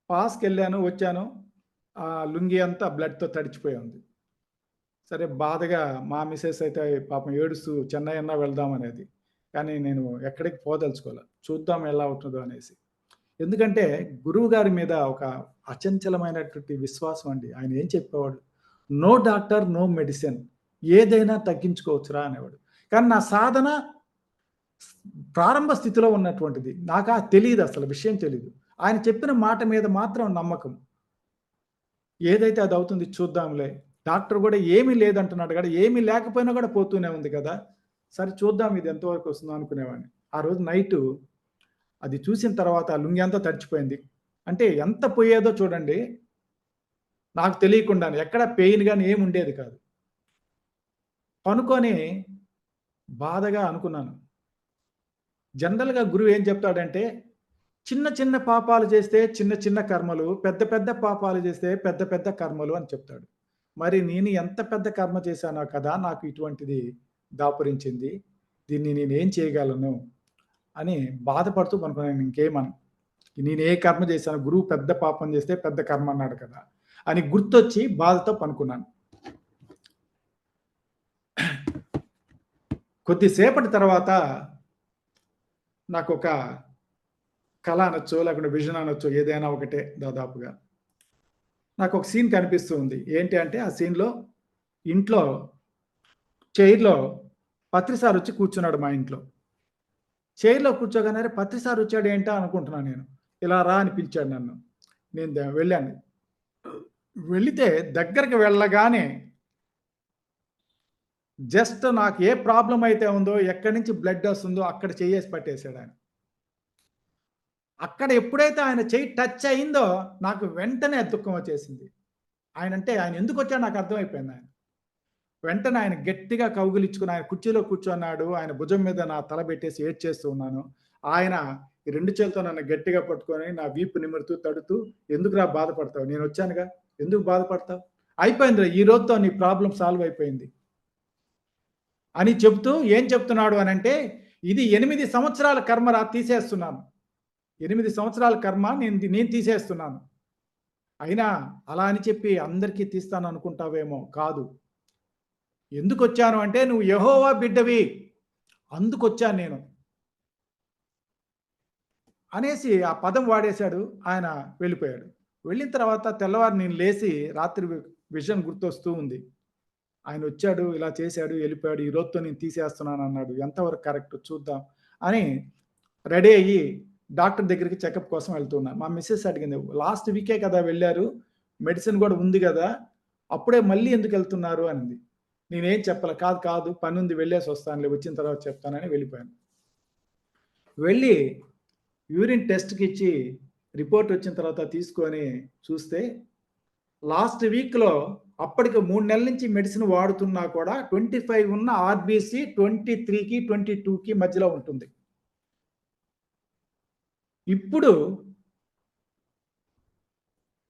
పాస్‌కెళ్ళాను, వచ్చాను. ఆ లుంగీ అంతా బ్లడ్‌తో తడిచిపోయి ఉంది. సరే బాధగా మా మిసెస్ అయితే పాపం ఏడుస్తూ చెన్నై అన్నా వెళ్దామనేది. కానీ నేను ఎక్కడికి పోదలుచుకోలే. చూద్దాం ఎలా అవుతుందో అనేసి. ఎందుకంటే గురువుగారి మీద ఒక అచంచలమైనటువంటి విశ్వాసం అండి. ఆయన ఏం చెప్పేవాడు? నో డాక్టర్ నో మెడిసిన్, ఏదైనా తగ్గించుకోవచ్చురా అనేవాడు. కానీ నా సాధన ప్రారంభ స్థితిలో ఉన్నటువంటిది. నాకు తెలీదు, అసలు విషయం తెలీదు. ఆయన చెప్పిన మాట మీద మాత్రం నమ్మకం. ఏదైతే అది అవుతుంది చూద్దాంలే. డాక్టర్ కూడా ఏమీ లేదంటున్నాడు కదా, ఏమీ లేకపోయినా కూడా పోతూనే ఉంది కదా, సరే చూద్దాం ఇది ఎంతవరకు వస్తుందో అనుకునేవాడిని. ఆ రోజు నైటు అది చూసిన తర్వాత లుంగి అంతా తడిచిపోయింది. అంటే ఎంత పోయేదో చూడండి. నాకు తెలియకుండానే ఎక్కడ పెయిన్ గాని ఏమి ఉండేది కాదు. పనుకొని బాధగా అనుకున్నాను. జనరల్‌గా గురువు ఏం చెప్తాడంటే, చిన్న చిన్న పాపాలు చేస్తే చిన్న చిన్న కర్మలు, పెద్ద పెద్ద పాపాలు చేస్తే పెద్ద పెద్ద కర్మలు అని చెప్తాడు. మరి నేను ఎంత పెద్ద కర్మ చేశానో కదా, నాకు ఇటువంటిది దాపురించింది. దీన్ని నేనేం చేయగలను అని బాధపడుతూ పనుకున్నాను. ఇంకేమనను. నేను ఏ కర్మ చేశాను, గురువు పెద్ద పాపం చేస్తే పెద్ద కర్మ అన్నాడు కదా అని గుర్తొచ్చి బాధతో పనుకున్నాను. కొద్దిసేపటి తర్వాత నాకొక కళ అనొచ్చు, లేకుంటే విజన్ అనొచ్చు, ఏదైనా ఒకటే దాదాపుగా. నాకొక సీన్ కనిపిస్తూ ఉంది. ఏంటి అంటే, ఆ సీన్‌లో ఇంట్లో చైర్‌లో పత్రి సార్ వచ్చి కూర్చున్నాడు మా ఇంట్లో. చైర్‌లో కూర్చోగానే అరే! పత్రి సార్ వచ్చాడు ఏంటా అనుకుంటున్నాను నేను. ఇలా రా అని పిలిచాడు నన్ను. నేను వెళ్ళాను. వెళితే దగ్గరికి వెళ్ళగానే జస్ట్ నాకు ఏ ప్రాబ్లమ్ అయితే ఉందో, ఎక్కడి నుంచి బ్లడ్ వస్తుందో అక్కడ చెయ్యేసి పట్టేసాడు ఆయన. అక్కడ ఎప్పుడైతే ఆయన చెయ్యి టచ్ అయిందో నాకు వెంటనే దుఃఖం వచ్చేసింది. ఆయన ఎందుకొచ్చాడో నాకు అర్థమైపోయింది ఆయన. వెంటనే ఆయన గట్టిగా కౌగిలించుకొని ఆయన కుర్చీలో కూర్చున్నాడు. ఆయన భుజం మీద నా తల పెట్టేసి ఏడ్చేస్తూ ఉన్నాను. ఆయన ఈ 2 చేతులతో నన్ను గట్టిగా పట్టుకొని నా వీపు నిమురుతూ, తడుతూ, "ఎందుకురా బాధపడతావు? నేనొచ్చానుగా. ఎందుకు బాధపడతావు? అయిపోయిందిరా, ఈ రోజుతో నీ ప్రాబ్లమ్ సాల్వ్ అయిపోయింది" అని చెప్తూ ఏం చెప్తున్నాడు అనంటే, ఇది 8 సంవత్సరాల కర్మరా, తీసేస్తున్నాను. 8 సంవత్సరాల కర్మ నేను తీసేస్తున్నాను. అయినా అలా అని చెప్పి అందరికీ తీస్తాను అనుకుంటావేమో, కాదు. ఎందుకొచ్చాను అంటే, నువ్వు యెహోవా బిడ్డవి, అందుకొచ్చాను నేను అనేసి ఆ పదం వాడేశాడు. ఆయన వెళ్ళిపోయాడు. వెళ్ళిన తర్వాత తెల్లవారు నేను లేసి రాత్రి విజన్ గుర్తొస్తూ ఉంది. ఆయన వచ్చాడు, ఇలా చేశాడు, వెళ్ళిపోయాడు. ఈ రోజుతో నేను తీసేస్తున్నాను అన్నాడు. ఎంతవరకు కరెక్ట్ చూద్దాం అని రెడీ అయ్యి డాక్టర్ దగ్గరికి చెకప్ కోసం వెళ్తున్నా. మా మిసెస్ అడిగింది, "లాస్ట్ వీకే కదా వెళ్లారు. మెడిసిన్ కూడా ఉంది కదా, అప్పుడే మళ్ళీ ఎందుకు వెళ్తున్నారు" అనింది. నేనేం చెప్పలే. "కాదు కాదు, పని ఉంది, వెళ్ళేసి వస్తానులే, వచ్చిన తర్వాత చెప్తానని" వెళ్ళిపోయాను. వెళ్ళి యూరిన్ టెస్ట్‌కి ఇచ్చి రిపోర్ట్ వచ్చిన తర్వాత తీసుకొని చూస్తే, లాస్ట్ వీక్‌లో అప్పటికి 3 నెలల నుంచి మెడిసిన్ వాడుతున్నా కూడా 25 ఉన్న ఆర్‌బీసీ 23కి, 22కి మధ్యలో ఉంటుంది. ఇప్పుడు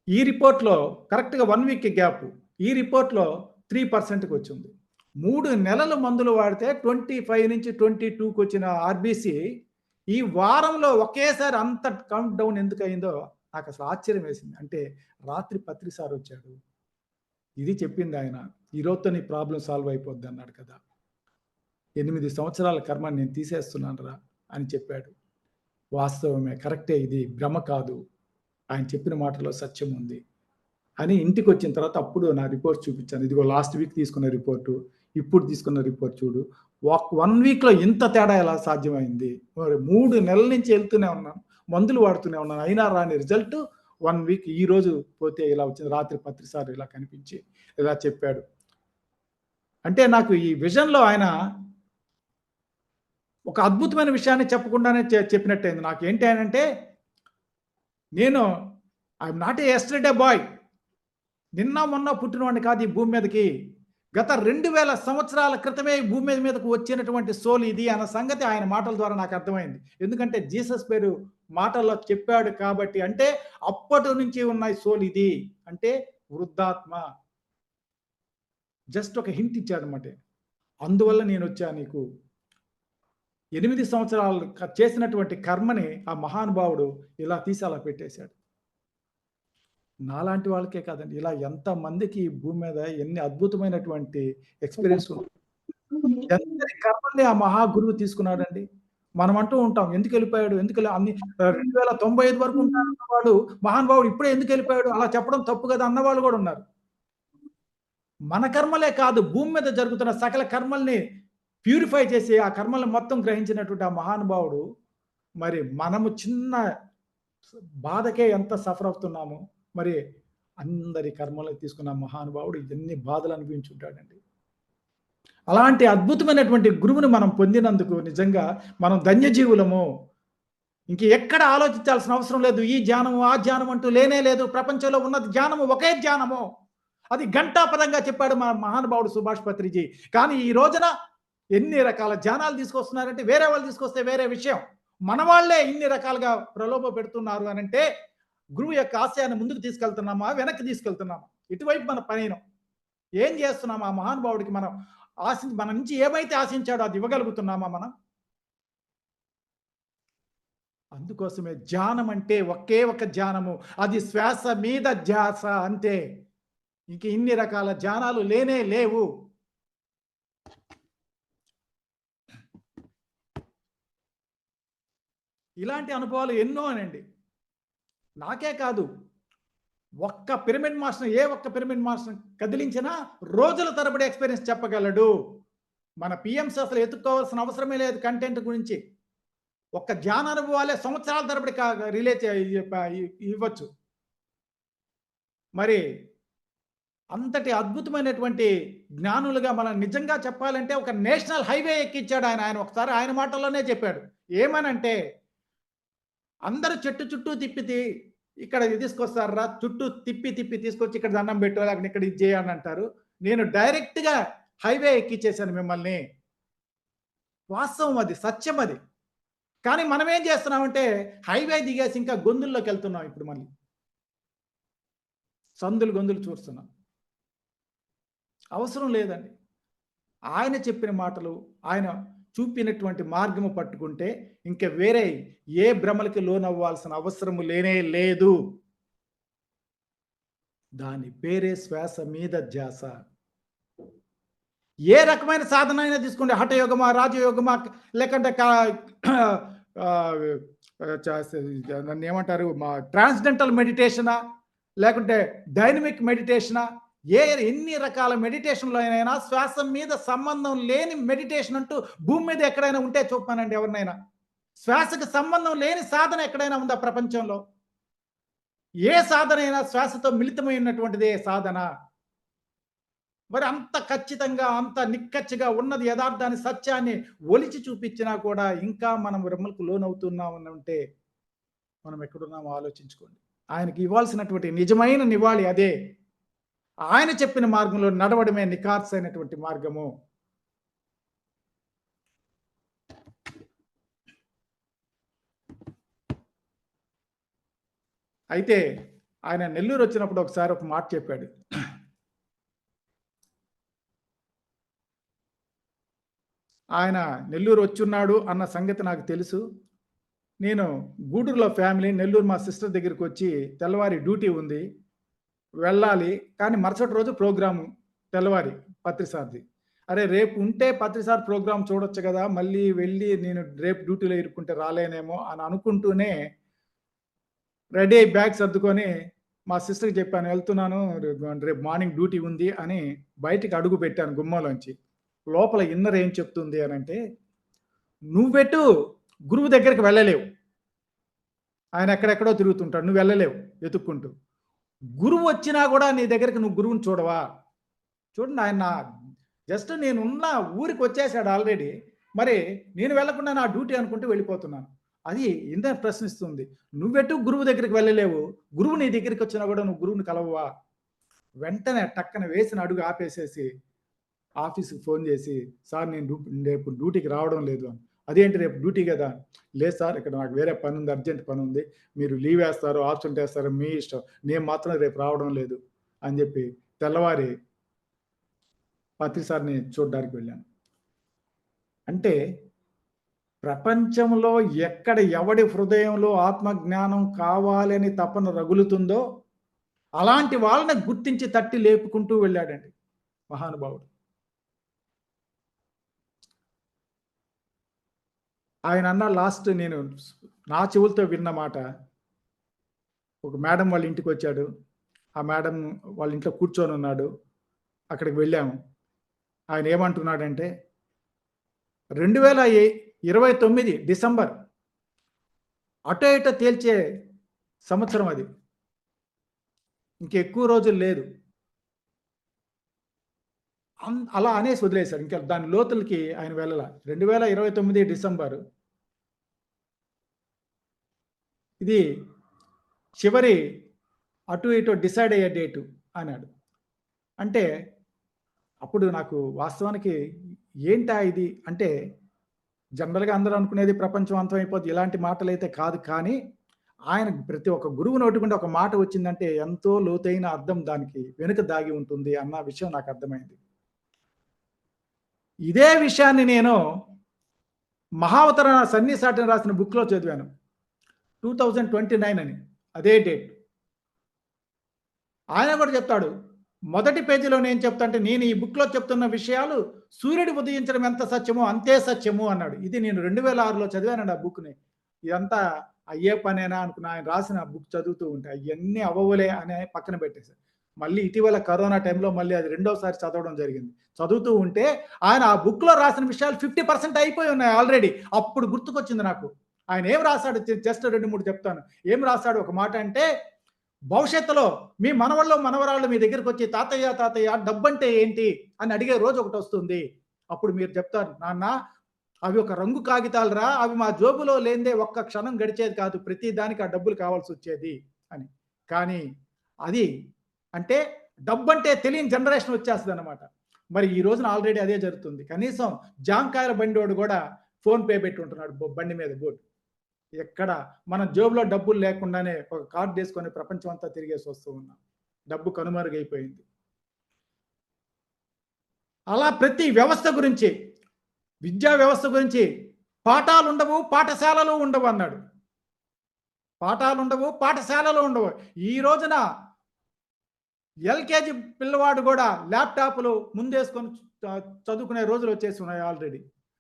ఈ రిపోర్ట్‌లో కరెక్ట్‌గా 1 వీక్ గ్యాప్. ఈ రిపోర్ట్‌లో 3%కి వచ్చింది. 3 నెలలు మందులు వాడితే 25 నుంచి 22కి వచ్చిన ఆర్‌బీసీ ఈ వారంలో ఒకేసారి అంత కౌంట్ డౌన్ ఎందుకయిందో నాకసలు ఆశ్చర్యం వేసింది. అంటే రాత్రి పత్రి సార్ వచ్చాడు. ఇది చెప్పింది ఆయన. "ఈ రోజుతో నీ ప్రాబ్లమ్ సాల్వ్ అయిపోద్ది" అన్నాడు కదా. 8 సంవత్సరాల కర్మని నేను తీసేస్తున్నానురా అని చెప్పాడు. వాస్తవమే, కరెక్టే, ఇది భ్రమ కాదు. ఆయన చెప్పిన మాటలో సత్యం ఉంది అని ఇంటికొచ్చిన తర్వాత అప్పుడు నా రిపోర్ట్ చూపించాను. ఇదిగో లాస్ట్ వీక్ తీసుకున్న రిపోర్టు, ఇప్పుడు తీసుకున్న రిపోర్ట్ చూడు. 1 వీక్‌లో ఇంత తేడా ఎలా సాధ్యమైంది? మరి 3 నెలల నుంచి వెళ్తూనే ఉన్నాను. మందులు వాడుతూనే ఉన్నాను. అయినా రాని రిజల్ట్ 1 వీక్, ఈరోజు పోతే ఇలా వచ్చింది. రాత్రి పత్రి సార్ ఇలా కనిపించి ఇలా చెప్పాడు. అంటే నాకు ఈ విజన్‌లో ఆయన ఒక అద్భుతమైన విషయాన్ని చెప్పకుండానే చెప్పినట్టయింది. నాకేంటి అనంటే, నేను I am not a yesterday boy. నిన్న మొన్న పుట్టినవాడిని కాదు ఈ భూమి మీదకి. గత 2000 సంవత్సరాల క్రితమే ఈ భూమి మీదకు వచ్చినటువంటి సోల్ ఇది అన్న సంగతి ఆయన మాటల ద్వారా నాకు అర్థమైంది. ఎందుకంటే జీసస్ పేరు మాటల్లో చెప్పాడు కాబట్టి. అంటే అప్పటి నుంచి ఉన్న ఈ సోల్ ఇది. అంటే వృద్ధాత్మ. జస్ట్ ఒక హింట్ ఇచ్చాడన్నమాట. అందువల్ల నేనొచ్చా నీకు. 8 సంవత్సరాలు చేసినటువంటి కర్మని ఆ మహానుభావుడు ఇలా తీసి అలా పెట్టేశాడు. నాలాంటి వాళ్ళకే కాదండి, ఇలా ఎంతమందికి ఈ భూమి మీద ఎన్ని అద్భుతమైనటువంటి ఎక్స్‌పీరియన్స్ ఎందరి కర్మల్ని ఆ మహా గురువు తీసుకున్నాడండి. మనం అంటూ ఉంటాం, ఎందుకెళ్ళిపోయాడు? అన్ని 2095 వరకు ఉంటానన్నవాడు మహానుభావుడు ఇప్పుడే ఎందుకెళ్ళిపోయాడు? అలా చెప్పడం తప్పు కదా అన్నవాళ్ళు కూడా ఉన్నారు. మన కర్మలే కాదు, భూమి మీద జరుగుతున్న సకల కర్మల్ని ప్యూరిఫై చేసి, ఆ కర్మల్ని మొత్తం గ్రహించినటువంటి ఆ మహానుభావుడు, మరి మనము చిన్న బాధకే ఎంత సఫర్ అవుతున్నామో, మరి అందరి కర్మలకు తీసుకున్న మహానుభావుడు ఎన్ని బాధలు అనుభవించుంటాడండి. అలాంటి అద్భుతమైనటువంటి గురువుని మనం పొందినందుకు నిజంగా మనం ధన్యజీవులము. ఇంక ఎక్కడ ఆలోచించాల్సిన అవసరం లేదు. ఈ ధ్యానము, ఆ ధ్యానం అంటూ లేనే లేదు. ప్రపంచంలో ఉన్నది ధ్యానము, ఒకే ధ్యానము. అది ఘంటాపథంగా చెప్పాడు మా మహానుభావుడు సుభాష్ పత్రిజీ. కానీ ఈ రోజున ఎన్ని రకాల ధ్యానాలు తీసుకొస్తున్నారంటే, వేరే వాళ్ళు తీసుకొస్తే వేరే విషయం. మన వాళ్ళే ఇన్ని రకాలుగా ప్రలోభ పెడుతున్నారు అనంటే, గురువు యొక్క ఆశయాన్ని ముందుకు తీసుకెళ్తున్నామా? వెనక్కి తీసుకెళ్తున్నామా? ఇటువైపు మన పయనం. ఏం చేస్తున్నాం? ఆ మహానుభావుడికి మనం మన నుంచి ఏమైతే ఆశించాడో అది ఇవ్వగలుగుతున్నామా మనం? అందుకోసమే ధ్యానం అంటే ఒకే ఒక ధ్యానము. అది శ్వాస మీద ధ్యాస అంతే. ఇంక ఇన్ని రకాల ధ్యానాలు లేనే లేవు. ఇలాంటి అనుభవాలు ఎన్నో అనండి. నాకే కాదు, ఒక్క పిరమిడ్ మాస్టర్, ఏ ఒక్క పిరమిడ్ మాస్టర్ కదిలించినా రోజుల తరబడి ఎక్స్‌పీరియన్స్ చెప్పగలడు. మన పిఎంసి అసలు ఎతుక్కోవాల్సిన అవసరమే లేదు కంటెంట్ గురించి. ఒక్క ధ్యాన అనుభవాలే సంవత్సరాల తరబడి రిలే ఇవ్వచ్చు. మరి అంతటి అద్భుతమైనటువంటి జ్ఞానులుగా మనం నిజంగా చెప్పాలంటే ఒక నేషనల్ హైవే ఎక్కించాడు ఆయన. ఆయన ఒకసారి ఆయన మాటల్లోనే చెప్పాడు. ఏమనంటే, అందరూ చెట్టు చుట్టూ తిప్పి ఇక్కడ తీసుకొస్తారా, చుట్టూ తిప్పి తీసుకొచ్చి ఇక్కడ దండం పెట్టు, లేకపోతే ఇక్కడ ఇది చేయని అంటారు. నేను డైరెక్ట్‌గా హైవే ఎక్కించేశాను మిమ్మల్ని. వాస్తవం అది, సత్యం అది. కానీ మనం ఏం చేస్తున్నామంటే, హైవే దిగేసి ఇంకా గొంతుల్లోకి వెళ్తున్నాం ఇప్పుడు మళ్ళీ. సందులు గొంతులు చూస్తున్నాం. అవసరం లేదండి. ఆయన చెప్పిన మాటలు, ఆయన చూపినటువంటి మార్గము పట్టుకుంటే ఇంక వేరే ఏ భ్రమలకి లోనవ్వాల్సిన అవసరము లేనే లేదు. దాని పేరే శ్వాస మీద ధ్యాస. ఏ రకమైన సాధన అయినా తీసుకోండి. హఠయోగమా, రాజయోగమా, లేకంటే దాన్ని ఏమంటారు, ట్రాన్స్‌డెంటల్ మెడిటేషనా, లేకుంటే డైనమిక్ మెడిటేషనా, ఎన్ని రకాల మెడిటేషన్‌లో అయినా శ్వాస మీద సంబంధం లేని మెడిటేషన్ అంటూ భూమి మీద ఎక్కడైనా ఉంటే చూపమనండి ఎవరినైనా. శ్వాసకు సంబంధం లేని సాధన ఎక్కడైనా ఉందా ప్రపంచంలో? ఏ సాధన అయినా శ్వాసతో మిళితమై ఉన్నటువంటిదే సాధన. మరి అంత ఖచ్చితంగా, అంత నిక్కచ్చిగా ఉన్నది యథార్థాన్ని, సత్యాన్ని ఒలిచి చూపించినా కూడా ఇంకా మనం భ్రమలకు లోనవుతున్నామనంటే మనం ఎక్కడున్నామో ఆలోచించుకోండి. ఆయనకి ఇవ్వాల్సినటువంటి నిజమైన నివాళి అదే. ఆయన చెప్పిన మార్గంలో నడవడమే నిఖార్సైనటువంటి మార్గము. అయితే ఆయన నెల్లూరు వచ్చినప్పుడు ఒకసారి ఒక మాట చెప్పాడు. ఆయన నెల్లూరు వచ్చున్నాడు అన్న సంగతి నాకు తెలుసు. నేను గూడూరులో ఫ్యామిలీ, నెల్లూరు మా సిస్టర్ దగ్గరికి వచ్చి తెల్లవారి డ్యూటీ ఉంది, వెళ్ళాలి. కానీ మరుసటి రోజు ప్రోగ్రాము తెల్లవారి పత్రిసార్ది. అరే రేపు ఉంటే పత్రిసార్ ప్రోగ్రామ్ చూడొచ్చు కదా, మళ్ళీ వెళ్ళి నేను రేపు డ్యూటీలో ఇరుక్కుంటే రాలేనేమో అని అనుకుంటూనే రెడీ అయ్యి బ్యాగ్ సర్దుకొని మా సిస్టర్‌కి చెప్పాను, వెళ్తున్నాను, రేపు మార్నింగ్ డ్యూటీ ఉంది అని బయటికి అడుగు పెట్టాను గుమ్మంలోంచి. లోపల ఇన్నర్ ఏం చెప్తుంది అనంటే, నువ్వెటు గురువు దగ్గరికి వెళ్ళలేవు. ఆయన ఎక్కడెక్కడో తిరుగుతుంటాడు. నువ్వు వెళ్ళలేవు వెతుక్కుంటూ. గురువు వచ్చినా కూడా నీ దగ్గరికి నువ్వు గురువుని చూడవా? చూడండి, ఆయన జస్ట్ నేనున్న ఊరికి వచ్చేసాడు ఆల్రెడీ. మరి నేను వెళ్ళకుండా నా డ్యూటీ అనుకుంటూ వెళ్ళిపోతున్నాను. అది ఇంటర్ ప్రశ్నిస్తుంది. నువ్వెటు గురువు దగ్గరికి వెళ్ళలేవు. గురువు నీ దగ్గరికి వచ్చినా కూడా నువ్వు గురువుని కలవవా? వెంటనే టక్కన వేసిన అడుగు ఆపేసేసి ఆఫీస్‌కి ఫోన్ చేసి, సార్ నేను రేపు డ్యూటీకి రావడం లేదు అని. అదేంటి రేపు డ్యూటీ కదా? లేదు సార్, ఇక్కడ నాకు వేరే పని ఉంది, అర్జెంట్ పని ఉంది. మీరు లీవ్ వేస్తారో, ఆబ్సెంట్ వేస్తారో మీ ఇష్టం. నేను మాత్రం రేపు రావడం లేదు అని చెప్పి తెల్లవారి పత్రి సార్‌ని చూడడానికి వెళ్ళాను. అంటే ప్రపంచంలో ఎక్కడ ఎవడి హృదయంలో ఆత్మజ్ఞానం కావాలని తపన రగులుతుందో అలాంటి వాళ్ళని గుర్తించి తట్టి లేపుకుంటూ వెళ్ళాడండి మహానుభావుడు. ఆయన అన్న లాస్ట్ నేను నా చెవులతో విన్న మాట, ఒక మేడం వాళ్ళ ఇంటికి వచ్చాడు. ఆ మేడం వాళ్ళ ఇంట్లో కూర్చొని ఉన్నాడు. అక్కడికి వెళ్ళాము. ఆయన ఏమంటున్నాడంటే 2029 డిసెంబర్ అటో ఇటో తేల్చే సంవత్సరం అది. ఇంకెక్కువ రోజులు లేదు. అలా అనేసి వదిలేశాడు. ఇంకా దాని లోతులకి ఆయన వెళ్ళల. 2029 డిసెంబర్ ఇది చివరి అటు ఇటు డిసైడ్ అయ్యే డేటు అన్నాడు. అంటే అప్పుడు నాకు వాస్తవానికి ఏంటా ఇది అంటే జనరల్‌గా అందరూ అనుకునేది ప్రపంచం అంతమైపోద్ది ఇలాంటి మాటలైతే కాదు. కానీ ఆయన ప్రతి ఒక్క గురువు నోటి గుండా ఒక మాట వచ్చిందంటే ఎంతో లోతైన అర్థం దానికి వెనుక దాగి ఉంటుంది అన్న విషయం నాకు అర్థమైంది. ఇదే విషయాన్ని నేను మహావతరణ సన్నిసాటిని రాసిన బుక్‌లో చదివాను. 2029 అని. అదే డేట్. ఆయన కూడా చెప్తాడు. మొదటి పేజీలో నేను చెప్తా అంటే నేను ఈ బుక్‌లో చెప్తున్న విషయాలు సూర్యుడు ఉదయించడం ఎంత సత్యమో అంతే సత్యము అన్నాడు. ఇది నేను 2006లో చదివానండి ఆ బుక్‌ని. ఇదంతా అయ్యే పనేనా అనుకున్న ఆయన రాసిన బుక్ చదువుతూ ఉంటే అయన్నీ అవ్వవులే అని పక్కన పెట్టేశాను. మళ్ళీ ఇటీవల కరోనా టైంలో మళ్ళీ అది రెండోసారి చదవడం జరిగింది. చదువుతూ ఉంటే ఆయన ఆ బుక్‌లో రాసిన విషయాలు 50% అయిపోయి ఉన్నాయి ఆల్రెడీ. అప్పుడు గుర్తుకొచ్చింది నాకు. ఆయన ఏం రాసాడు జస్ట్ 2, 3 చెప్తాను. ఏం రాసాడు ఒక మాట అంటే భవిష్యత్తులో మీ మనవళ్ళు, మనవరాళ్ళు మీ దగ్గరికొచ్చి తాతయ్య, తాతయ్య డబ్బంటే ఏంటి అని అడిగే రోజు ఒకటొస్తుంది. అప్పుడు మీరు చెప్తారు, నాన్న అవి ఒక రంగు కాగితాలురా. అవి మా జోబులో లేనిదే ఒక్క క్షణం గడిచేది కాదు. ప్రతి దానికి ఆ డబ్బులు కావాల్సొచ్చేది అని. కానీ అది అంటే డబ్బంటే తెలియని జనరేషన్ వచ్చేస్తదనమాట. మరి ఈ రోజున ఆల్రెడీ అదే జరుగుతుంది. కనీసం జాంకాయల బండోడు గూడా ఫోన్ పే పెట్టుంటున్నాడు బండి మీద బోర్డ్. ఎక్కడ మన జేబులో డబ్బులు లేకుండానే ఒక కార్డ్ ఏసుకొని ప్రపంచం అంతా తిరిగేసి వస్తూ ఉన్నాం. డబ్బు కనుమరుగైపోయింది. అలా ప్రతి వ్యవస్థ గురించి, విద్యా వ్యవస్థ గురించి పాఠాలుండవు, పాఠశాలలు ఉండవు అన్నాడు. పాఠాలుండవు, పాఠశాలలు ఉండవు. ఈ రోజున ఎల్‌కేజీ పిల్లవాడు గూడా ల్యాప్‌టాప్‌లు ముందేసుకొని చదువుకునే రోజులు వచ్చేసి ఉన్నాయి ఆల్రెడీ.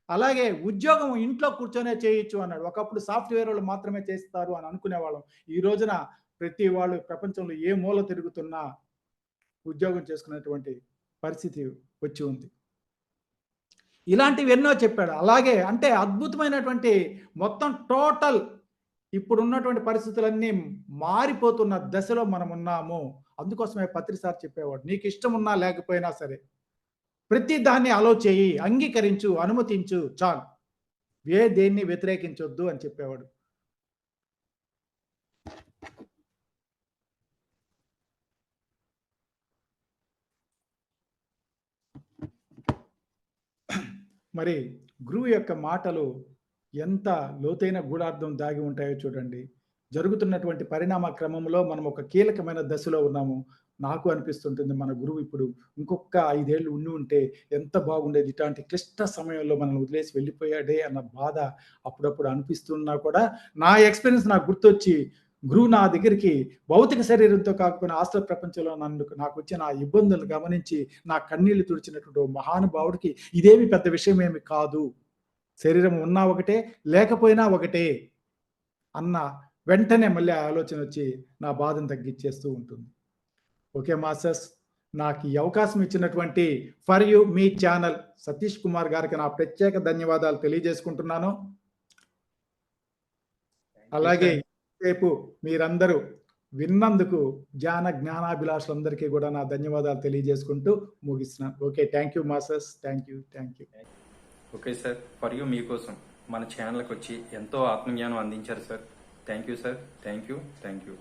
అలాగే ఉద్యోగం ఇంట్లో కూర్చొనే చేయొచ్చు అన్నాడు. ఒకప్పుడు సాఫ్ట్‌వేరోళ్ళు మాత్రమే చేస్తారు అని అనుకునేవాళ్ళం. ఈ రోజున ప్రతి వాళ్ళు ప్రపంచంలో ఏ మూల తిరుగుతున్నా ఉద్యోగం చేసుకునేటువంటి పరిస్థితి వచ్చి ఉంది. ఇలాంటివి ఎన్నో చెప్పాడు. అలాగే అంటే అద్భుతమైనటువంటి మొత్తం టోటల్ ఇప్పుడున్నటువంటి పరిస్థితులన్నీ మారిపోతున్న దశలో మనమున్నాము. అందుకోసమే పత్రి సార్ చెప్పేవాడు. నీకిష్టం ఉన్నా లేకపోయినా సరే ప్రతి దాన్ని అలో చేయి, అంగీకరించు, అనుమతించు చాలు. దేన్ని వ్యతిరేకించొద్దు అని చెప్పేవాడు. మరి గురువు యొక్క మాటలు ఎంత లోతైన గూఢార్థం దాగి ఉంటాయో చూడండి. జరుగుతున్నటువంటి పరిణామ క్రమంలో మనం ఒక కీలకమైన దశలో ఉన్నాము. నాకు అనిపిస్తుంటుంది మన గురువు ఇప్పుడు ఇంకొక 5 ఏళ్ళు ఉండి ఉంటే ఎంత బాగుండేది. ఇట్లాంటి క్లిష్ట సమయంలో మనల్ని వదిలేసి వెళ్ళిపోయాడే అన్న బాధ అప్పుడప్పుడు అనిపిస్తున్నా కూడా నా ఎక్స్‌పీరియన్స్ నాకు గుర్తొచ్చి గురువు నా దగ్గరికి భౌతిక శరీరంతో కాకపోయినా ఆస్తుల ప్రపంచంలో నాకొచ్చిన ఆ ఇబ్బందులు గమనించి నా కన్నీళ్లు తుడిచినటువంటి ఓ మహానుభావుడికి ఇదేమి పెద్ద విషయమేమి కాదు. శరీరం ఉన్నా ఒకటే, లేకపోయినా ఒకటే అన్న వెంటనే మళ్ళీ ఆ ఆలోచన వచ్చి నా బాధను తగ్గిచ్చేస్తూ ఉంటుంది. ఓకే మాస్టర్స్, నాకు ఈ అవకాశం ఇచ్చినటువంటి for you me channel Satish Kumar గారికి నా ప్రత్యేక ధన్యవాదాలు తెలియజేసుకుంటున్నాను. అలాగే రేపు మీరందరూ విన్నందుకు జ్ఞానాభిలాషులందరికీ కూడా నా ధన్యవాదాలు తెలియజేసుకుంటూ ముగిస్తున్నాను. Okay, thank you masters. Thank you. Okay sir, for you మీకోసం మన ఛానల్కి వచ్చి ఎంతో ఆత్మజ్ఞానం అందించారు sir. Thank you sir. Thank you.